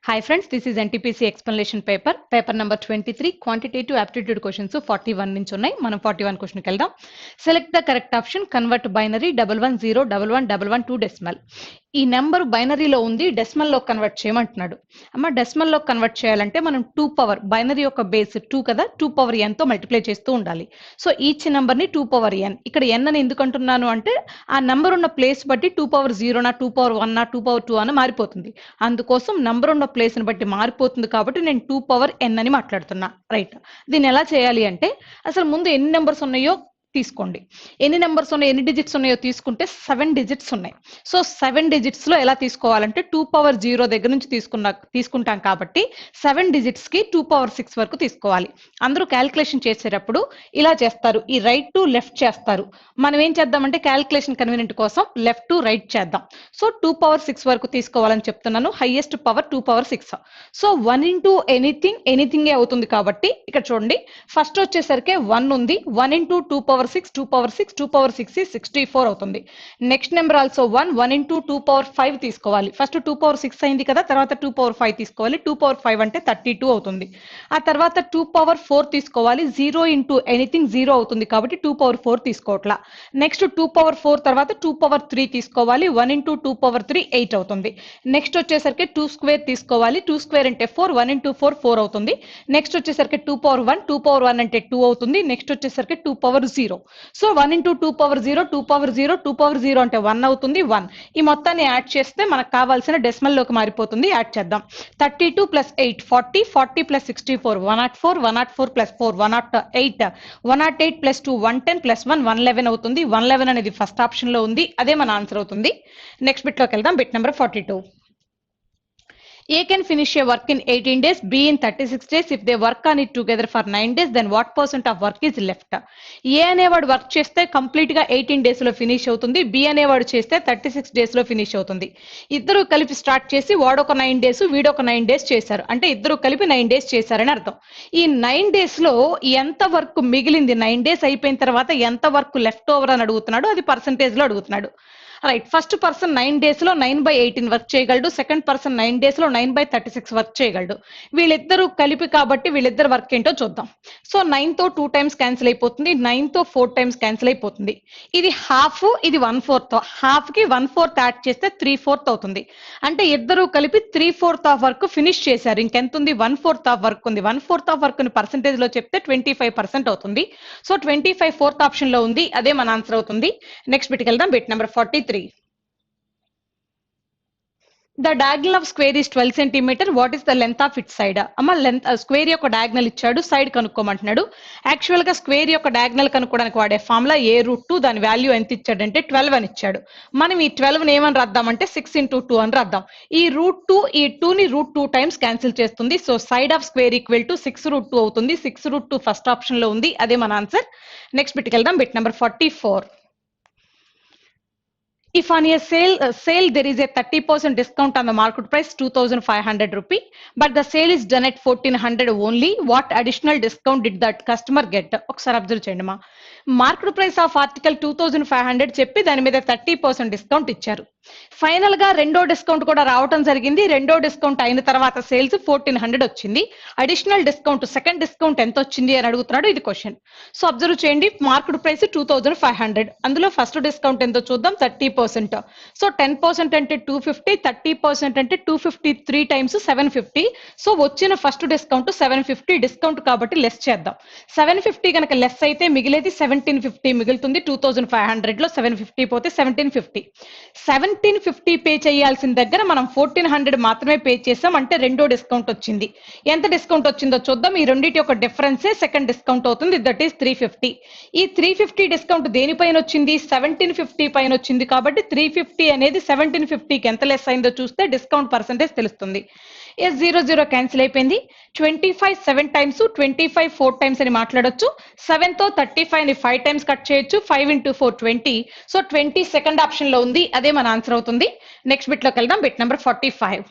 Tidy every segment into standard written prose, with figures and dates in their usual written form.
Hi friends, this is NTPC explanation paper number 23, quantitative aptitude questions 41 నుంచి ఉన్నాయి. మనం 41 question కి వెళ్దాం. Select the correct option, convert binary 1101111 to decimal. ఈ number బైనరీలో ఉంది, డెసిమల్ లో కన్వర్ట్ చేయమంటున్నాడు. అమ్మ డెసిమల్ లో కన్వర్ట్ చేయాలంటే మనం 2 పవర్ బైనరీ యొక్క బేస్ 2 కదా, 2 పవర్ n తో మల్టిప్లై చేస్తూ ఉండాలి. సో ఈచ్ నెంబర్ ని 2 పవర్ n, ఇక్కడ n అని ఎందుకు అంటున్నాను అంటే ఆ నెంబర్ ఉన్న ప్లేస్ బట్టి 2 పవర్ 0 నా 2 పవర్ 1 నా 2 పవర్ 2 అని మారిపోతుంది. అందుకోసం నంబర్ ఉన్న ప్లేస్ ని బట్టి మారిపోతుంది కాబట్టి నేను 2 పవర్ n అని మాట్లాడుతున్నా. రైట్, దీన్ని ఎలా చేయాలి అంటే అసలు ముందు ఎన్ని నెంబర్స్ ఉన్నాయో తీసుకోండి. ఎన్ని నెంబర్స్ ఉన్నాయో, ఎన్ని డిజిట్స్ ఉన్నాయో తీసుకుంటే 7 డిజిట్స్ ఉన్నాయి. సో 7 డిజిట్స్ లో ఎలా తీసుకోవాలంటే 2 పవర్ 0 దగ్గర నుంచి తీసుకుంటాం కాబట్టి 7 డిజిట్స్ కి 2 పవర్ 6 వరకు తీసుకోవాలి. అందరూ క్యాలిక్యులేషన్ చేసేటప్పుడు ఇలా చేస్తారు, ఈ రైట్ టు లెఫ్ట్ చేస్తారు. మనం ఏం చేద్దామంటే క్యాలిక్యులేషన్ కన్వీనియంట్ కోసం లెఫ్ట్ టు రైట్ చేద్దాం. సో 2 పవర్ 6 వరకు తీసుకోవాలని చెప్తున్నాను. Highest power 2 power 6. So 1 into anything అవుతుంది కాబట్టి ఇక్కడ చూడండి, ఫస్ట్ వచ్చేసరికి 1 ఉంది. 1 ఇంటూ 2 పవర్ 6, 2 పవర్ 6, 2 పవర్ 6 64 అవుతుంది. Next number also 1 into 2 power 5 తీసుకోవాలి. ఫస్ట్ 2 పవర్ 6 అయింది కదా, తర్వాత 2 పవర్ 5 తీసుకోవాలి. 2 పవర్ 5 అంటే 32 అవుతుంది. ఆ తర్వాత 2 పవర్ 4 తీసుకోవాలి. 0 ఇంటూ ఎనీథింగ్ 0 అవుతుంది కాబట్టి 2 పవర్ 4 తీసుకోవట్లా. నెక్స్ట్ 2 పవర్ 4 తర్వాత 2 పవర్ 3 తీసుకోవాలి. 1 ఇంటూ 2 పవర్ 3 8 అవుతుంది. నెక్స్ట్ వచ్చేసరికి 2 స్క్వేర్ తీసుకోవాలి. 2 స్క్వేర్ అంటే 4, 1 ఇంటూ 4 4 అవుతుంది. నెక్స్ట్ వచ్చేసరికి 2 పవర్ 1, 2 పవర్ 1 అంటే 2 అవుతుంది. నెక్స్ట్ వచ్చేసరికి 2 power 0. So 1 into 2 power 0, 2 power 0, 2 power 0 అంటే 1 అవుతుంది. 1 ఈ మొత్తాన్ని యాడ్ చేస్తే మనకు కావాల్సిన డెసిమల్ లోకి మారిపోతుంది. యాడ్ చేద్దాం. 32 plus 8 40, 40 plus 64 104, 104 plus 4 108, 108 plus 2 110 plus 1 111 అవుతుంది. 111 అనేది ఫస్ట్ ఆప్షన్ లో ఉంది, అదే మన ఆన్సర్ అవుతుంది. నెక్స్ట్ బిట్ లోకి వెళ్దాం. Bit number 42. A can finish a work in 18 days, B in 36 days. If they work on it together for 9 days, then what percent of work is left? A అనేవాడు work చేస్తే complete గా 18 days లో finish అవుతుంది. B అనేవాడు చేస్తే 36 days లో finish అవుతుంది. ఇద్దరు కలిపి స్టార్ట్ చేసి వాడొక 9 డేస్, వీడొక 9 డేస్ చేశారు. అంటే ఇద్దరు కలిపి 9 డేస్ చేశారని అర్థం. ఈ 9 డేస్ లో ఎంత వర్క్ మిగిలింది, 9 డేస్ అయిపోయిన తర్వాత ఎంత వర్క్ లెఫ్ట్ ఓవర్ అని అడుగుతున్నాడు, అది పర్సంటేజ్ లో అడుగుతున్నాడు. రైట్, ఫస్ట్ పర్సన్ 9 డేస్ లో 9/18 వర్క్ చేయగలడు. సెకండ్ పర్సన్ 9 డేస్ లో 9/36 వర్క్ చేయగలడు. వీళ్ళిద్దరూ కలిపి కాబట్టి వీళ్ళిద్దరు వర్క్ ఏంటో చూద్దాం. సో 9 తో 2 టైమ్స్ క్యాన్సిల్ అయిపోతుంది, 9 తో 4 టైమ్స్ క్యాన్సిల్ అయిపోతుంది. ఇది హాఫ్, ఇది 1/4. హాఫ్ కి 1/4 యాడ్ చేస్తే 3/4 అవుతుంది. అంటే ఇద్దరు కలిపి 3/4 ఆఫ్ వర్క్ ఫినిష్ చేశారు. ఇంకెంత ఉంది? 1/4 ఆఫ్ వర్క్ ఉంది. 1/4 ఆఫ్ వర్క్ ని పర్సెంటేజ్ లో చెప్తే 25% అవుతుంది. సో 25 ఫోర్త్ ఆప్షన్ లో ఉంది, అదే మన ఆన్సర్ అవుతుంది. నెక్స్ట్ బిట్కి వెళ్దాం. Bit number 43. The diagonal of square is 12 centimeter. What is the length of its side? అమ్మ లెంత్ స్క్వేర్ యొక్క డయాగ్నల్ ఇచ్చాడు, సైడ్ కనుక్కోమంటున్నాడు. యాక్చువల్ గా స్క్వేర్ యొక్క డయాగ్నల్ కనుక్కోవడానికి వాడే ఫార్ములా a√2, దాని వాల్యూ ఎంత ఇచ్చాడంటే 12 అని ఇచ్చాడు. మనం ఈ 12 ఏమని రాద్దామంటే 6 ఇంటూ 2 అని రాద్దాం. ఈ √2 ఈ 2 ని √2 టైమ్స్ క్యాన్సిల్ చేస్తుంది. So side of square equal to 6√2 అవుతుంది. 6√2 ఫస్ట్ ఆప్షన్ లో ఉంది, అదే మన ఆన్సర్. నెక్స్ట్ బిట్కి వెళ్దాం. Bit number 44. If on a sale there is a 30% discount on the market price 2,500 rupee, but the sale is done at 1,400 only, what additional discount did that customer get? ఒకసారి observe చేయండి మా, market price of article 2,500 చెప్పి దాని మీద 30% discount ఇచ్చారు. Final గా రెండో discount కూడా రావటం జరిగింది. రెండో డిస్కౌంట్ అయిన తర్వాత సేల్స్ 1,400 వచ్చింది. అడిషనల్ డిస్కౌంట్, సెకండ్ డిస్కౌంట్ ఎంత వచ్చింది అని అడుగుతున్నాడు. ఇది క్వశ్చన్. సో అబ్జర్వ్ చేయండి, మార్కెట్ ప్రైస్ 2,500, అందులో ఫస్ట్ డిస్కౌంట్ ఎంతో చూద్దాం, 30%. సో 10% అంటే 250, 30% అంటే 253 టైమ్స్ 750. సో వచ్చిన ఫస్ట్ డిస్కౌంట్ 750 డిస్కౌంట్ కాబట్టి లెస్ చేద్దాం. 750 కనుక లెస్ అయితే మిగిలేది 1750 మిగులుతుంది. 2,500 లో 750 పోతే 1750. 1750 పే చేయాల్సిన దగ్గర మనం 1,400 మాత్రమే పే చేసాం, అంటే రెండో డిస్కౌంట్ వచ్చింది. ఎంత డిస్కౌంట్ వచ్చిందో చూద్దాం. ఈ రెండింటి యొక్క డిఫరెన్సే సెకండ్ డిస్కౌంట్ అవుతుంది, దట్ ఈస్ 350. ఈ 350 డిస్కౌంట్ దేనిపైన వచ్చింది? 1750 పైన వచ్చింది. కాబట్టి 350 అనేది 1750కి ఎంత లెస్ అయిందో చూస్తే డిస్కౌంట్ పర్సెంటేజ్ తెలుస్తుంది. 0 క్యాన్సిల్ అయిపోయింది. 25 7 టైమ్స్, 25 4 టైమ్స్ అని మాట్లాడొచ్చు. 7 తో 35 ని 5 టైమ్స్ కట్ చేయొచ్చు. 5 ఇంటూ 4 20. సో 20 సెకండ్ ఆప్షన్ లో ఉంది, అదే మన ఆన్సర్ అవుతుంది. నెక్స్ట్ బిట్ లోకి వెళ్దాం. Bit number 45.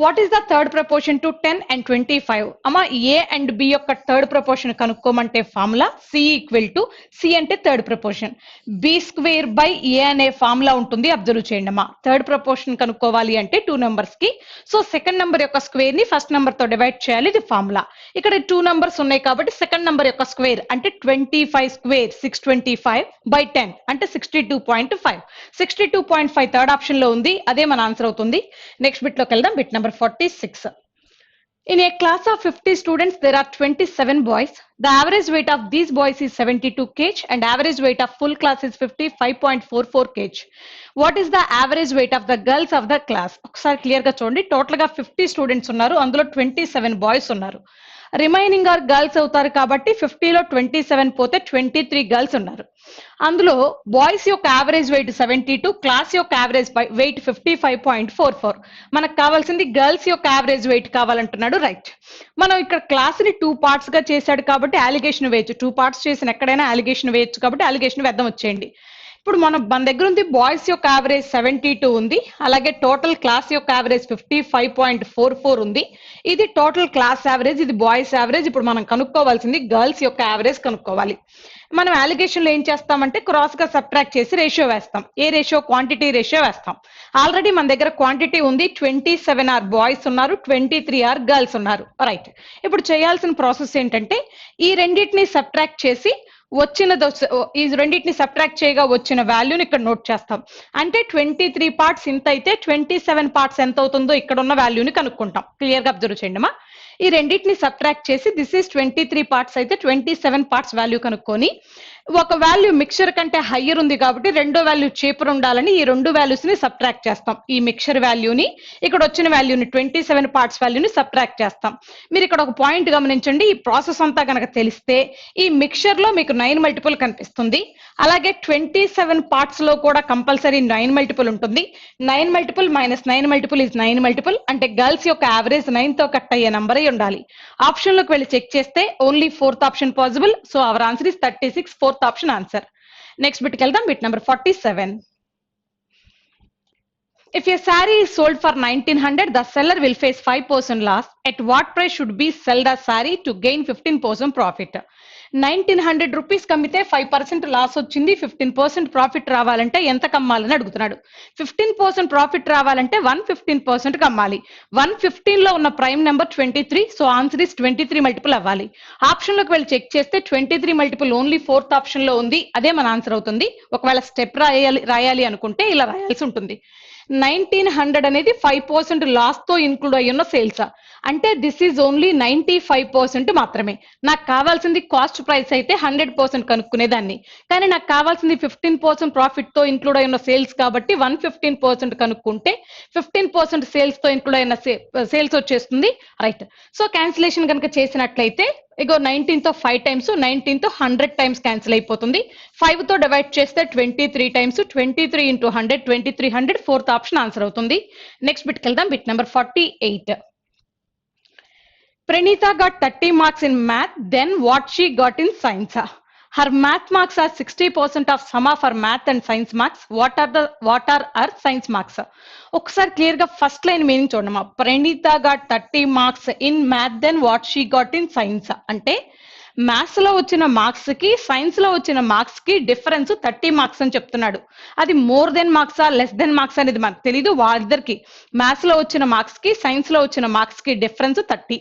What is the third proportion to 10 and 25? అమ్మా ఏ అండ్ బి యొక్క థర్డ్ ప్రపోర్షన్ కనుక్కోమంటే formula C equal to C అంటే third proportion B square by A అనే ఫార్ములా ఉంటుంది. అబ్జర్వ్ చేయండి అమ్మా. థర్డ్ ప్రపోర్షన్ కనుక్కోవాలి అంటే 2 నెంబర్స్ కి సో సెకండ్ నెంబర్ యొక్క స్క్వేర్ ని ఫస్ట్ నెంబర్ తో డివైడ్ చేయాలి. ఇది ఫార్ములా. ఇక్కడ 2 నెంబర్స్ ఉన్నాయి కాబట్టి సెకండ్ నెంబర్ యొక్క స్క్వేర్ అంటే 25 స్క్వేర్ 625 బై 10 అంటే 62.5. 62.5 థర్డ్ ఆప్షన్ లో ఉంది. అదే మన ఆన్సర్ అవుతుంది. నెక్స్ట్ బిట్ లోకి వెళ్దాం. Bit number 46. In a class of 50 students, there are 27 boys. The average weight of these boys is 72 kg and average weight of full class is 55.44 kg. What is the average weight of the girls of the class? ఒకసారి clear గా చూడండి. Total గా 50 students ఉన్నారు. అందులో 27 boys ఉన్నారు. Remaining are girls అవుతారు కాబట్టి 50లో 27 పోతే 23 గర్ల్స్ ఉన్నారు. అందులో బాయ్స్ యొక్క యావరేజ్ వెయిట్ 72, క్లాస్ యొక్క యావరేజ్ వెయిట్ 55.44. మనకు కావాల్సింది గర్ల్స్ యొక్క యావరేజ్ వెయిట్ కావాలంటున్నాడు. రైట్. మనం ఇక్కడ క్లాస్ ని 2 పార్ట్స్ గా చేశాడు కాబట్టి అలిగేషన్ వేయచ్చు. 2 పార్ట్స్ చేసిన ఎక్కడైనా అలిగేషన్ వేయచ్చు కాబట్టి అలిగేషన్ వేద్దాం వచ్చేయండి. ఇప్పుడు మన దగ్గర ఉంది బాయ్స్ యొక్క యావరేజ్ 72 ఉంది. అలాగే టోటల్ క్లాస్ యొక్క యావరేజ్ 55.44 ఉంది. ఇది టోటల్ క్లాస్ యావరేజ్, ఇది బాయ్స్ యావరేజ్. ఇప్పుడు మనం కనుక్కోవాల్సింది గర్ల్స్ యొక్క యావరేజ్ కనుక్కోవాలి. మనం అలిగేషన్ లో ఏం చేస్తామంటే క్రాస్ గా సబ్ట్రాక్ట్ చేసి రేషియో వేస్తాం. ఏ రేషియో? క్వాంటిటీ రేషియో వేస్తాం. ఆల్రెడీ మన దగ్గర క్వాంటిటీ ఉంది. 27 ఆర్ బాయ్స్ ఉన్నారు, 23 ఆర్ గర్ల్స్ ఉన్నారు. రైట్. ఇప్పుడు చేయాల్సిన ప్రాసెస్ ఏంటంటే ఈ రెండింటిని సబ్ట్రాక్ట్ చేసి వచ్చినది ఈ రెండింటిని సబ్ట్రాక్ట్ చేయగా వచ్చిన వాల్యూని ఇక్కడ నోట్ చేస్తాం. అంటే 23 పార్ట్స్ ఇంత అయితే 27 పార్ట్స్ ఎంత అవుతుందో ఇక్కడ ఉన్న వాల్యూని కనుక్కుంటాం. క్లియర్ గా అబ్జర్వ్ చేయండి అమ్మా. ఈ రెండింటిని సబ్ట్రాక్ట్ చేసి దిస్ ఈస్ 23 పార్ట్స్ అయితే 27 పార్ట్స్ వాల్యూ కనుక్కొని ఒక వాల్యూ మిక్చర్ కంటే హయ్యర్ ఉంది కాబట్టి రెండో వాల్యూ చీపర్ ఉండాలని ఈ రెండు వాల్యూస్ ని సబ్ట్రాక్ట్ చేస్తాం. ఈ మిక్చర్ వాల్యూని ఇక్కడ వచ్చిన వాల్యూని 27 పార్ట్స్ వాల్యూని సబ్ట్రాక్ట్ చేస్తాం. మీరు ఇక్కడ ఒక పాయింట్ గమనించండి. ఈ ప్రాసెస్ అంతా కనుక తెలిస్తే ఈ మిక్చర్ లో మీకు 9 మల్టిపుల్ కనిపిస్తుంది. అలాగే 27 పార్ట్స్ లో కూడా కంపల్సరీ 9 మల్టిపుల్ ఉంటుంది. 9 multiple minus 9 multiple is 9 multiple. అంటే గర్ల్స్ యొక్క యావరేజ్ 9 తో కట్ అయ్యే నంబర్ అయి ఉండాలి. ఆప్షన్ లోకి వెళ్ళి చెక్ చేస్తే only 4th option possible. So our answer is 36. 4th option answer. Next bit వెళ్దాం. Bit number 47. If a saree is sold for 1900, the seller will face 5% loss. At what price should be sell the saree to gain 15% profit? 1900 rupees కమ్మితే 5% loss వచ్చింది. 15% profit రావాలంటే ఎంత కమ్మాలని అడుగుతున్నాడు. 15% profit రావాలంటే 115% కమ్మాలి. 115 లో ఉన్న prime number 23. So answer is 23 multiple అవ్వాలి. Option లోకి వెళ్ళి చెక్ చేస్తే 23 మల్టిపుల్ ఓన్లీ 4th ఆప్షన్ లో ఉంది. అదే మన ఆన్సర్ అవుతుంది. ఒకవేళ స్టెప్ రాయాలి అనుకుంటే ఇలా రాయాల్సి ఉంటుంది. 1900 అనేది 5% లాస్ తో ఇన్క్లూడ్ అయ్యి ఉన్న సేల్స్. అంటే దిస్ ఈజ్ ఓన్లీ 95% మాత్రమే. నాకు కావాల్సింది కాస్ట్ ప్రైస్ అయితే 100% కనుక్కునేదాన్ని. కానీ నాకు కావాల్సింది 15% ప్రాఫిట్ తో ఇన్క్లూడ్ అయిన సేల్స్ కాబట్టి 115% కనుక్కుంటే 15% సేల్స్ తో ఇన్క్లూడ్ అయిన సేల్స్ వచ్చేస్తుంది. రైట్. సో క్యాన్సిలేషన్ కనుక చేసినట్లయితే ఇగో 19 తో 5 టైమ్స్, 19 తో 100 టైమ్స్ క్యాన్సిల్ అయిపోతుంది. 5 తో డివైడ్ చేస్తే 23 times, 23 into 100 2300. 4th option answer అవుతుంది. నెక్స్ట్ బిట్కి వెళ్దాం. Bit number 48. Pranita got 30 marks in math. Then what she got in science? Her math marks are 60% of sum of her math and science marks. What are her science marks? ఒకసారి clear గా first line meaning చూడమ్మా. Praneetha got 30 marks in math then what she got in science. అంటే maths లో వచ్చిన marks కి science లో వచ్చిన marks కి డిఫరెన్స్ 30 మార్క్స్ అని చెప్తున్నాడు. అది మోర్ దెన్ మార్క్సా లెస్ దెన్ మార్క్స్ అనేది మనకు తెలీదు. వాళ్ళిద్దరికి మ్యాథ్స్ లో వచ్చిన మార్క్స్ కి సైన్స్ లో వచ్చిన మార్క్స్ కి డిఫరెన్స్ 30.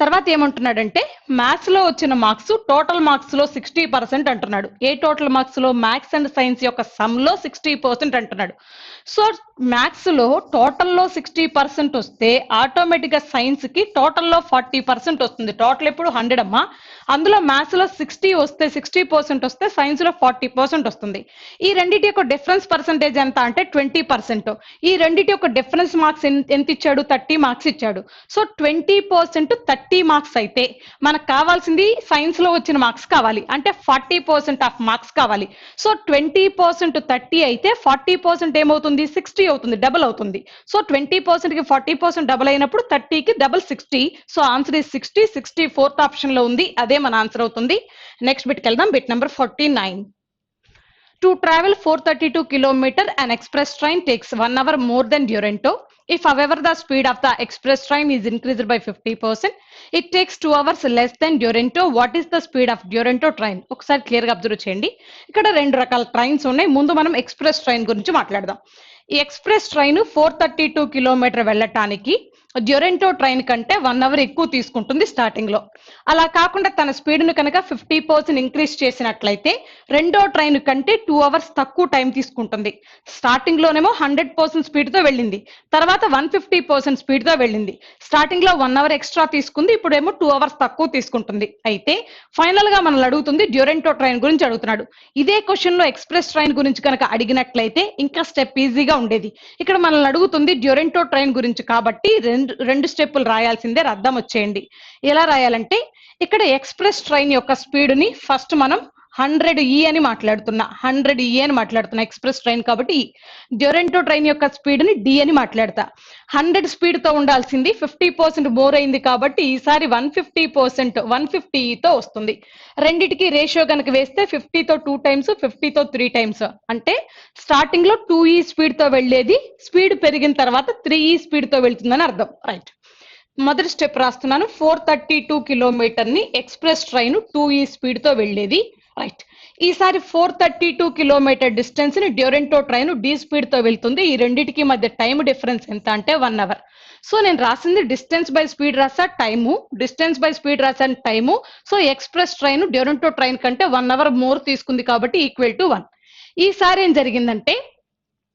తర్వాత ఏమంటున్నాడంటే మ్యాథ్స్ లో వచ్చిన మార్క్స్ టోటల్ మార్క్స్ లో 60% అంటున్నాడు. ఏ టోటల్ మార్క్స్ లో? మ్యాథ్స్ అండ్ సైన్స్ యొక్క సమ్ లో 60% అంటున్నాడు. సో మ్యాథ్స్ లో టోటల్ లో 60% వస్తే ఆటోమేటిక్ గా సైన్స్ కి టోటల్ లో 40% వస్తుంది. టోటల్ ఎప్పుడు 100 అమ్మా. అందులో మ్యాథ్స్ లో 60% వస్తే సైన్స్ లో 40% వస్తుంది. ఈ రెండింటి యొక్క డిఫరెన్స్ పర్సంటేజ్ ఎంత అంటే 20%. ఈ రెండింటి యొక్క డిఫరెన్స్ మార్క్స్ ఎంత ఇచ్చాడు? 30 మార్క్స్ ఇచ్చాడు. సో 20% 30 మార్క్స్ అయితే మనకు కావాల్సింది సైన్స్ లో వచ్చిన మార్క్స్ కావాలి. అంటే 40% ఆఫ్ మార్క్స్ కావాలి. సో 20% 30 అయితే 40% ఏమవుతుంది? 60 అవుతుంది. డబుల్ అవుతుంది. సో 20% కి 40% డబుల్ అయినప్పుడు 30కి double 60. So answer is 60. 60 4th option లో ఉంది. అదే మన ఆన్సర్ అవుతుంది. నెక్స్ట్ బిట్కి వెళ్దాం. Bit number 49. To travel 432 km, an express train takes 1 hour more than Duranto. If however the speed of the express train is increased by 50%, it takes 2 hours less than Duranto. What is the speed of Duranto train? ఒకసారి clear గా observe చేయండి. ఇక్కడ రెండు రకాల trains ఉన్నాయి. ముందు మనం express train గురించి మాట్లాడదాం. ఈ ఎక్స్ప్రెస్ ట్రైన్ 432 కిలోమీటర్ వెళ్ళటానికి డ్యూరెంటో ట్రైన్ కంటే 1 అవర్ ఎక్కువ తీసుకుంటుంది స్టార్టింగ్ లో. అలా కాకుండా తన స్పీడ్ ను కనుక 50% ఇంక్రీజ్ చేసినట్లయితే రెండో ట్రైన్ కంటే 2 అవర్స్ తక్కువ టైం తీసుకుంటుంది. స్టార్టింగ్ లోనేమో 100% స్పీడ్ తో వెళ్ళింది, తర్వాత 150% స్పీడ్ తో వెళ్ళింది. స్టార్టింగ్ లో 1 అవర్ ఎక్స్ట్రా తీసుకుంది, ఇప్పుడేమో 2 అవర్స్ తక్కువ తీసుకుంటుంది. అయితే ఫైనల్ గా మనల్ని అడుగుతుంది డ్యూరెంటో ట్రైన్ గురించి అడుగుతున్నాడు. ఇదే క్వశ్చన్ లో ఎక్స్ప్రెస్ ట్రైన్ గురించి కనుక అడిగినట్లయితే ఇంకా స్టెప్ ఈజీగా ఉండేది. ఇక్కడ మనల్ని అడుగుతుంది డ్యూరెంటో ట్రైన్ గురించి కాబట్టి రెండు స్టెప్పులు రాయాల్సిందే, రద్దం వచ్చేయండి. ఎలా రాయాలంటే ఇక్కడ ఎక్స్ప్రెస్ ట్రైన్ యొక్క స్పీడ్ ని ఫస్ట్ మనం 100E అని మాట్లాడుతున్నా, 100E అని మాట్లాడుతున్నా ఎక్స్ప్రెస్ ట్రైన్ కాబట్టి. డ్యూరెంటో ట్రైన్ యొక్క స్పీడ్ ని D అని మాట్లాడతా. 100 స్పీడ్ తో ఉండాల్సింది 50% మోర్ అయింది కాబట్టి ఈసారి 150% 150E వస్తుంది. రెండిటికి రేషియో కనుక వేస్తే 50తో 2 టైమ్స్, 50తో 3 టైమ్స్. అంటే స్టార్టింగ్ లో 2E స్పీడ్ తో వెళ్లేది స్పీడ్ పెరిగిన తర్వాత 3E స్పీడ్ తో వెళ్తుందని అర్థం. రైట్, మొదటి స్టెప్ రాస్తున్నాను. 432 కిలోమీటర్ ని ఎక్స్ప్రెస్ ట్రైన్ 2E స్పీడ్ తో వెళ్లేది. రైట్, ఈసారి 432 కిలోమీటర్ డిస్టెన్స్ ని డ్యూరెంటో ట్రైన్ D స్పీడ్ తో వెళ్తుంది. ఈ రెండింటికి మధ్య టైం డిఫరెన్స్ ఎంత అంటే 1 అవర్. సో నేను రాసింది డిస్టెన్స్ బై స్పీడ్ రాసా, టైము, డిస్టెన్స్ బై స్పీడ్ రాసాను, time. So express train Duronto train కంటే 1 అవర్ మోర్ తీసుకుంది కాబట్టి ఈక్వల్ టు 1. ఈసారి ఏం జరిగిందంటే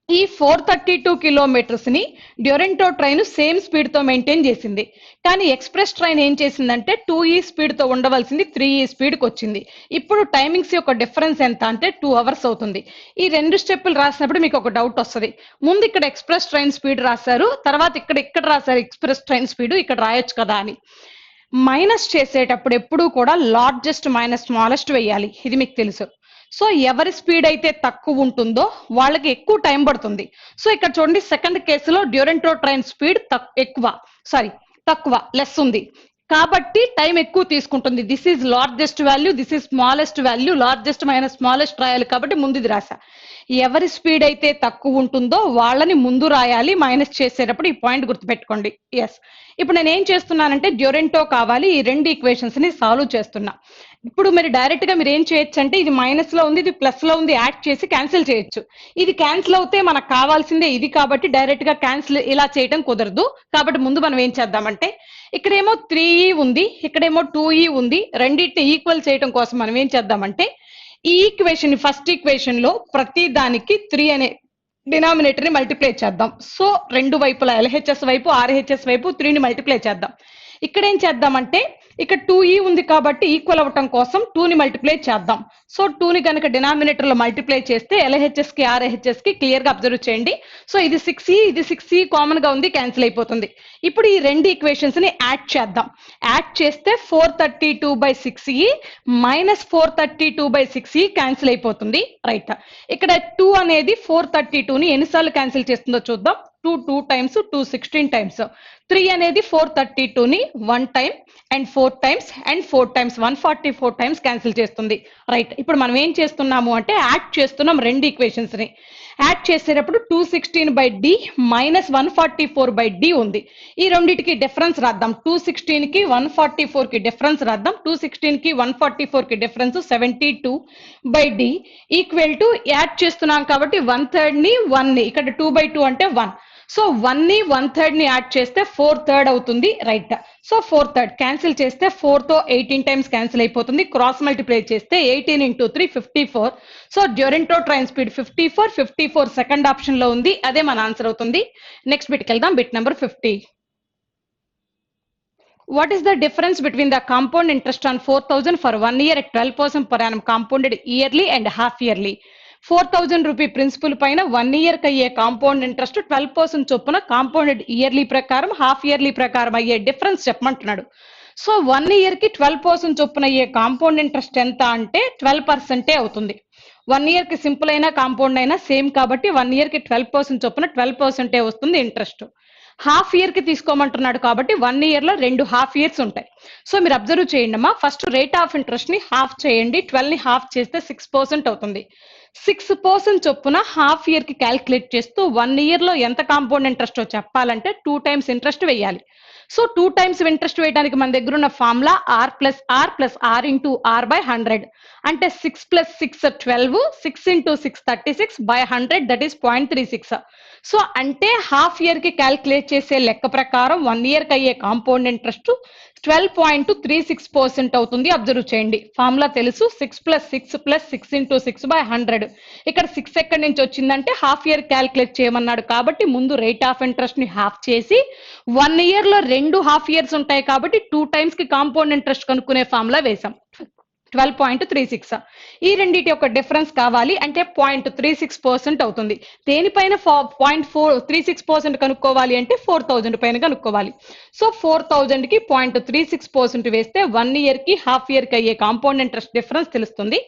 ఈ 432 కిలోమీటర్స్ ని డ్యూరెంటో ట్రైన్ సేమ్ స్పీడ్ తో మెయింటైన్ చేసింది. కానీ ఎక్స్ప్రెస్ ట్రైన్ ఏం చేసిందంటే 2E స్పీడ్ తో ఉండవలసింది 3E స్పీడ్ కి వచ్చింది. ఇప్పుడు టైమింగ్స్ యొక్క డిఫరెన్స్ ఎంత అంటే 2 అవర్స్ అవుతుంది. ఈ రెండు స్టెప్పులు రాసినప్పుడు మీకు ఒక డౌట్ వస్తుంది. ముందు ఇక్కడ ఎక్స్ప్రెస్ ట్రైన్ స్పీడ్ రాశారు, తర్వాత ఇక్కడ రాశారు ఎక్స్ప్రెస్ ట్రైన్ స్పీడ్, ఇక్కడ రాయొచ్చు కదా అని. మైనస్ చేసేటప్పుడు ఎప్పుడూ కూడా లార్జెస్ట్ మైనస్ స్మాలెస్ట్ వేయాలి, ఇది మీకు తెలుసు. సో ఎవరి స్పీడ్ అయితే తక్కువ ఉంటుందో వాళ్ళకి ఎక్కువ టైం పడుతుంది. సో ఇక్కడ చూడండి, సెకండ్ కేసులో డ్యూరెంటో ట్రైన్ స్పీడ్ తక్కువ లెస్ ఉంది కాబట్టి టైం ఎక్కువ తీసుకుంటుంది. This is largest value, this is smallest value, largest minus smallest రాయాలి కాబట్టి ముందు ఇది రాసా. ఎవరి స్పీడ్ అయితే తక్కువ ఉంటుందో వాళ్ళని ముందు రాయాలి మైనస్ చేసేటప్పుడు, ఈ పాయింట్ గుర్తుపెట్టుకోండి. ఎస్, ఇప్పుడు నేను ఏం చేస్తున్నానంటే డ్యూరెంటో కావాలి, ఈ రెండు ఈక్వేషన్స్ ని సాల్వ్ చేస్తున్నా. ఇప్పుడు మీరు డైరెక్ట్ గా మీరు ఏం చేయొచ్చు అంటే ఇది మైనస్ లో ఉంది, ఇది ప్లస్ లో ఉంది, యాడ్ చేసి క్యాన్సిల్ చేయొచ్చు. ఇది క్యాన్సిల్ అవుతే మనకు కావాల్సిందే ఇది కాబట్టి డైరెక్ట్ గా క్యాన్సిల్ ఇలా చేయడం కుదరదు. కాబట్టి ముందు మనం ఏం చేద్దామంటే ఇక్కడేమో 3E ఉంది, ఇక్కడేమో 2E ఉంది, రెండింటిని ఈక్వల్ చేయడం కోసం మనం ఏం చేద్దామంటే ఈ ఈక్వేషన్ ఫస్ట్ ఈక్వేషన్ లో ప్రతి దానికి 3 అనే డినామినేటర్ ని మల్టిప్లై చేద్దాం. సో రెండు వైపులా LHS వైపు RHS వైపు 3ని మల్టిప్లై చేద్దాం. ఇక్కడ ఏం చేద్దామంటే ఇక్కడ 2E ఉంది కాబట్టి ఈక్వల్ అవ్వటం కోసం 2ని మల్టిప్లై చేద్దాం. సో 2ని కనుక డినామినేటర్ లో మల్టిప్లై చేస్తే LHS కి RHS కి క్లియర్ గా అబ్జర్వ్ చేయండి. సో ఇది 6E, ఇది 6E కామన్ గా ఉంది, క్యాన్సిల్ అయిపోతుంది. ఇప్పుడు ఈ రెండు ఈక్వేషన్స్ ని యాడ్ చేద్దాం. యాడ్ చేస్తే 432/6E మైనస్ 432/6E క్యాన్సిల్ అయిపోతుంది. రైట్, ఇక్కడ 2 అనేది 432ని ఎన్నిసార్లు క్యాన్సిల్ చేస్తుందో చూద్దాం. 2 టైమ్స్, 2 16 టైమ్స్. 3 అనేది 432ని 1 time and 4 times and 4 times 144 times cancel చేస్తుంది. రైట్, ఇప్పుడు మనం ఏం చేస్తున్నాము అంటే యాడ్ చేస్తున్నాం రెండు ఈక్వేషన్స్ ని. యాడ్ చేసేటప్పుడు 216/D మైనస్ 144/D ఉంది. ఈ రెండింటికి డిఫరెన్స్ రాద్దాం. 216 కి 144 కి డిఫరెన్స్ రాద్దాం. 216 కి 144 కి difference 72/D equal to add చేస్తున్నాం కాబట్టి 1/3 ని 1 ని ఇక్కడ 2/2 అంటే 1. సో 1ని 1/3 ని యాడ్ చేస్తే 4/3 అవుతుంది. రైట్, సో 4/3 క్యాన్సిల్ చేస్తే 4 తో 18 టైమ్స్ క్యాన్సిల్ అయిపోతుంది. క్రాస్ మల్టిప్లై చేస్తే 18 × 3 54. So Duronto train speed 54 second option లో ఉంది, అదే మన ఆన్సర్ అవుతుంది. నెక్స్ట్ బిట్కి వెళ్దాం. Bit number 50. What is the difference between the compound interest on 4,000 for 1 year at 12% per annum compounded yearly and half yearly? 4,000 rupee principal పైన 1 year కి అయ్యే కాంపౌండ్ ఇంట్రెస్ట్ 12% చొప్పున కాంపౌండెడ్ ఇయర్లీ ప్రకారం హాఫ్ ఇయర్లీ ప్రకారం అయ్యే difference చెప్పమంటున్నాడు. So 1 year కి 12% చొప్పున అయ్యే కాంపౌండ్ ఇంట్రెస్ట్ ఎంత అంటే 12% అవుతుంది. 1 ఇయర్ కి సింపుల్ అయినా కాంపౌండ్ అయినా సేమ్ కాబట్టి 1 ఇయర్ కి 12% చొప్పున 12% వస్తుంది ఇంట్రెస్ట్. హాఫ్ ఇయర్ కి తీసుకోమంటున్నాడు కాబట్టి 1 ఇయర్ లో 2 హాఫ్ ఇయర్స్ ఉంటాయి. సో మీరు అబ్జర్వ్ చేయండి అమ్మా, ఫస్ట్ రేట్ ఆఫ్ ఇంట్రెస్ట్ ని హాఫ్ చేయండి, 12 ని హాఫ్ చేస్తే 6% అవుతుంది. 6% చొప్పున హాఫ్ ఇయర్ కి క్యాల్కులేట్ చేస్తూ 1 ఇయర్ లో ఎంత కాంపౌండ్ ఇంట్రెస్ట్ చెప్పాలంటే 2 టైమ్స్ ఇంట్రెస్ట్ వేయాలి. సో 2 టైమ్స్ ఇంట్రెస్ట్ వేయడానికి మన దగ్గర ఉన్న formula r into r by 100 అంటే 6 plus 6 12 6 into 6 36 by 100 that is 0.36. So అంటే హాఫ్ ఇయర్ కి క్యాల్కులేట్ చేసే లెక్క ప్రకారం 1 ఇయర్ కి అయ్యే కాంపౌండ్ ఇంట్రెస్ట్ 12.36% అవుతుంది. అబ్జర్వ్ చేయండి, ఫార్ములా తెలుసు, 6 ప్లస్ 6 ప్లస్ 6 ఇంటూ 6 బై 100. ఇక్కడ 6 ఎక్కడి నుంచి వచ్చిందంటే హాఫ్ ఇయర్ క్యాల్కులేట్ చేయమన్నాడు కాబట్టి ముందు రేట్ ఆఫ్ ఇంట్రెస్ట్ ని హాఫ్ చేసి 1 ఇయర్ లో 2 హాఫ్ ఇయర్స్ ఉంటాయి కాబట్టి 2 టైమ్స్ కి కాంపౌండ్ ఇంట్రెస్ట్ కనుక్కునే ఫార్ములా వేసాం 12.36. ఈ రెండింటి యొక్క డిఫరెన్స్ కావాలి అంటే 0.36% అవుతుంది. దేనిపైన 0.36% కనుక్కోవాలి అంటే 4000 పైన కనుక్కోవాలి. సో 4000 కి 0.36% వేస్తే 1 ఇయర్ కి హాఫ్ ఇయర్ కి అయ్యే కాంపౌండ్ ఇంట్రెస్ట్ డిఫరెన్స్ తెలుస్తుంది.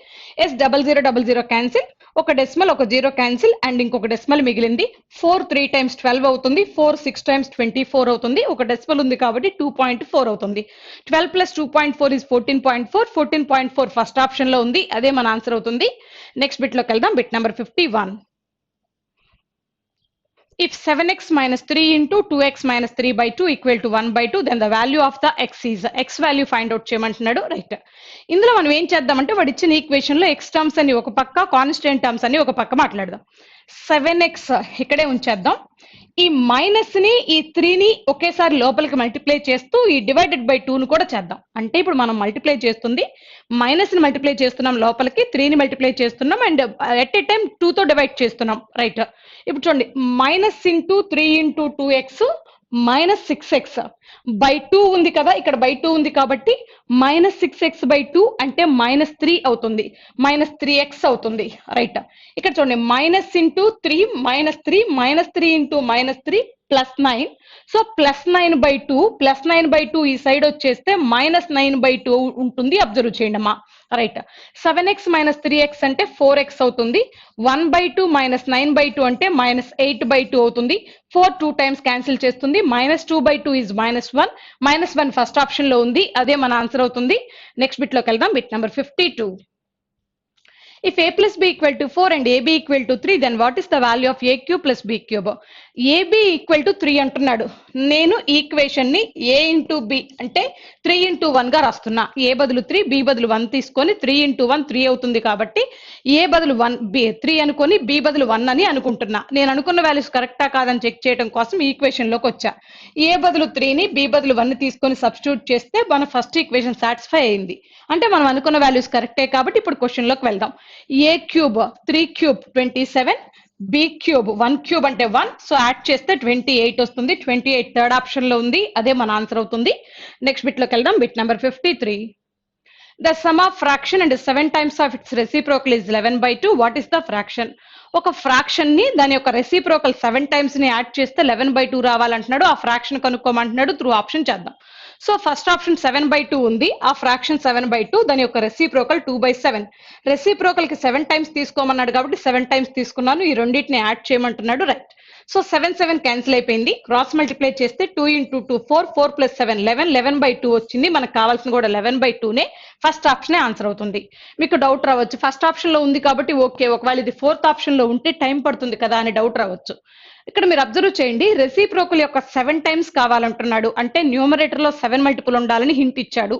S0000 క్యాన్సిల్, ఒక డెసిమల్ ఒక జీరో క్యాన్సిల్ అండ్ ఇంకొక డెసిమల్ మిగిలింది. 4 3 times 12 అవుతుంది, 4 6 times 24 అవుతుంది, ఒక డెసిమల్ ఉంది కాబట్టి 2.4 అవుతుంది. 12 plus 2.4 is 14.4. 14.4 ఫస్ట్ ఆప్షన్ లో ఉంది, అదే మన ఆన్సర్ అవుతుంది. నెక్స్ట్ బిట్ లోకి వెళ్దాం. Bit number 51. If 7x minus 3 into 2x minus 3 by 2 equal to 1 by 2, then the value of the x is x value find out చేయమంటున్నాడు. రైట్, ఇందులో మనం ఏం చేద్దామంటే వాడు ఇచ్చిన ఈక్వేషన్ లో x టర్మ్స్ అని ఒక పక్క, కాన్స్టెంట్ టర్మ్స్ అని ఒక పక్క మాట్లాడదాం. 7x ఇక్కడే ఉంచేద్దాం. ఈ మైనస్ ని ఈ 3 ని ఒకేసారి లోపలికి మల్టిప్లై చేస్తూ ఈ డివైడెడ్ బై 2 ను కూడా చేద్దాం. అంటే ఇప్పుడు మనం మల్టిప్లై చేస్తుంది మైనస్ ని మల్టిప్లై చేస్తున్నాం, లోపలికి 3 ని మల్టిప్లై చేస్తున్నాం అండ్ ఎట్ ఏ టైం 2 తో డివైడ్ చేస్తున్నాం. రైట్, ఇప్పుడు చూడండి, minus into 3 into 2x minus 6x by 2 ఉంది కదా, ఇక్కడ బై 2 ఉంది కాబట్టి మైనస్ 6x బై 2 అంటే మైనస్ 3 అవుతుంది, మైనస్ 3x అవుతుంది. రైట్, ఇక్కడ చూడండి, minus into 3 minus 3 minus 3 into minus 3 plus 9. So plus 9 by 2 plus 9 by 2 ఈ సైడ్ వచ్చేస్తే మైనస్ 9 బై 2 ఉంటుంది. అబ్జర్వ్ చేయండి అమ్మా. రైట్, 7x మైనస్ 3x అంటే 4x అవుతుంది. 1 బై 2 మైనస్ 9 బై 2 అంటే మైనస్ 8 బై 2 అవుతుంది. 4 2 టైమ్స్ క్యాన్సిల్ చేస్తుంది. Minus 2 by 2 is minus 1. Minus 1 first option లో ఉంది, అదే మన ఆన్సర్ అవుతుంది. నెక్స్ట్ బిట్ లోకి వెళ్దాం. Bit number 52. If a plus b equal to 4 and ab equal to 3, then what is the value of a cube plus b cube? ab equal to 3 అంటున్నాడు. నేను equation ని a ఇంటూ b అంటే 3 into 1 గా రాస్తున్నా. a బదులు 3, b బదులు 1 తీసుకొని 3 into 1 3 అవుతుంది కాబట్టి a బదులు 1 b 3 అనుకొని b బదులు 1 అని అనుకుంటున్నా. నేను అనుకున్న వాల్యూస్ కరెక్టా కాదని చెక్ చేయడం కోసం ఈక్వేషన్ లోకి వచ్చా. a బదులు 3 ని b బదులు 1 తీసుకొని సబ్స్టిట్యూట్ చేస్తే మన ఫస్ట్ ఈక్వేషన్ సాటిస్ఫై అయింది. అంటే మనం అనుకున్న వాల్యూస్ కరెక్టే కాబట్టి ఇప్పుడు క్వశ్చన్ లోకి వెళ్దాం. a cube 3 cube 27, b cube 1 cube అంటే 1, సో యాడ్ చేస్తే 28 వస్తుంది. 28 థర్డ్ ఆప్షన్ లో ఉంది, అదే మన ఆన్సర్ అవుతుంది. నెక్స్ట్ బిట్ లోకి వెళ్దాం. Bit number 53. The sum of fraction and 7 times of its reciprocal is 11 by 2. What is the fraction? ఒక ఫ్రాక్షన్ ని దాని యొక్క రెసిప్రోకల్ 7 టైమ్స్ ని యాడ్ చేస్తే 11 by 2 రావాలంటున్నాడు. ఆ ఫ్రాక్షన్ కనుక్కోమంటున్నాడు. త్రూ ఆప్షన్ చేద్దాం. సో ఫస్ట్ ఆప్షన్ 7 by 2 ఉంది, ఆ ఫ్రాక్షన్ 7 by 2, దాని యొక్క రెసిప్రోకల్ 2 by 7. రెసిప్రోకల్ కి 7 టైమ్స్ తీసుకోమన్నాడు కాబట్టి 7 టైమ్స్ తీసుకున్నాను. ఈ రెండింటిని యాడ్ చేయమంటున్నాడు. రైట్, సో 7 7 క్యాన్సిల్ అయిపోయింది. క్రాస్ మల్టిప్లై చేస్తే 2 ఇంటూ 2 4, 4 ప్లస్ 7 11, 11 by 2 వచ్చింది. మనకు కావాల్సిన కూడా 11 by 2నే, ఫస్ట్ ఆప్షనే ఆన్సర్ అవుతుంది. మీకు డౌట్ రావచ్చు, ఫస్ట్ ఆప్షన్ లో ఉంది కాబట్టి ఓకే, ఒకవేళ ఇది ఫోర్త్ ఆప్షన్ లో ఉంటే టైం పడుతుంది కదా అని డౌట్ రావచ్చు. ఇక్కడ మీరు అబ్జర్వ్ చేయండి, రెసిప్రోకల్ యొక్క 7 టైమ్స్ కావాలంటున్నాడు అంటే న్యూమరేటర్ లో 7 మల్టిపుల్ ఉండాలని హింట్ ఇచ్చాడు.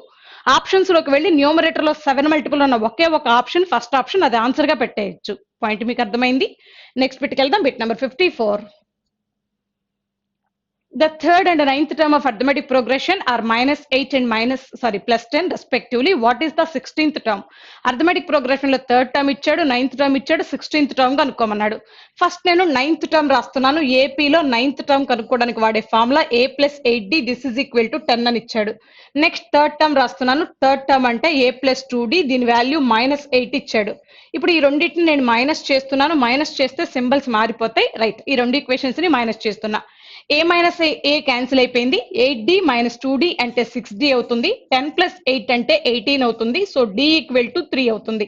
ఆప్షన్స్ లోకి వెళ్ళి న్యూమరేటర్ లో 7 మల్టిపుల్ ఉన్న ఒకే ఒక ఆప్షన్ ఫస్ట్ ఆప్షన్, అది ఆన్సర్ గా పెట్టేయచ్చు. పాయింట్ మీకు అర్థమైంది. నెక్స్ట్ బిట్కి వెళ్దాం. Bit number 54. The third and ninth term of arithmetic progression are minus 8 and plus 10 respectively. What is the 16th term? Arithmetic progression లో థర్డ్ టర్మ్ ఇచ్చాడు, నైన్త్ టర్మ్ ఇచ్చాడు, 16th టర్మ్ కనుక్కోమన్నాడు. ఫస్ట్ నేను ninth term రాస్తున్నాను. ఏపీలో ninth term కనుక్కోవడానికి వాడే formula a plus 8d this is equal to 10 అని ఇచ్చాడు. నెక్స్ట్ థర్డ్ టర్మ్ రాస్తున్నాను. థర్డ్ టర్మ్ అంటే a plus 2d, దీని వాల్యూ -8 ఇచ్చాడు. ఇప్పుడు ఈ రెండింటిని నేను మైనస్ చేస్తున్నాను. మైనస్ చేస్తే సింబల్స్ మారిపోతాయి. రైట్, ఈ రెండు ఈక్వేషన్స్ ని మైనస్ చేస్తున్నా. a మైనస్ a క్యాన్సిల్ అయిపోయింది. 8d మైనస్ 2d అంటే 6d అవుతుంది. 10 ప్లస్ 8 అంటే 18 అవుతుంది. సో d ఈక్వల్ టు 3 అవుతుంది.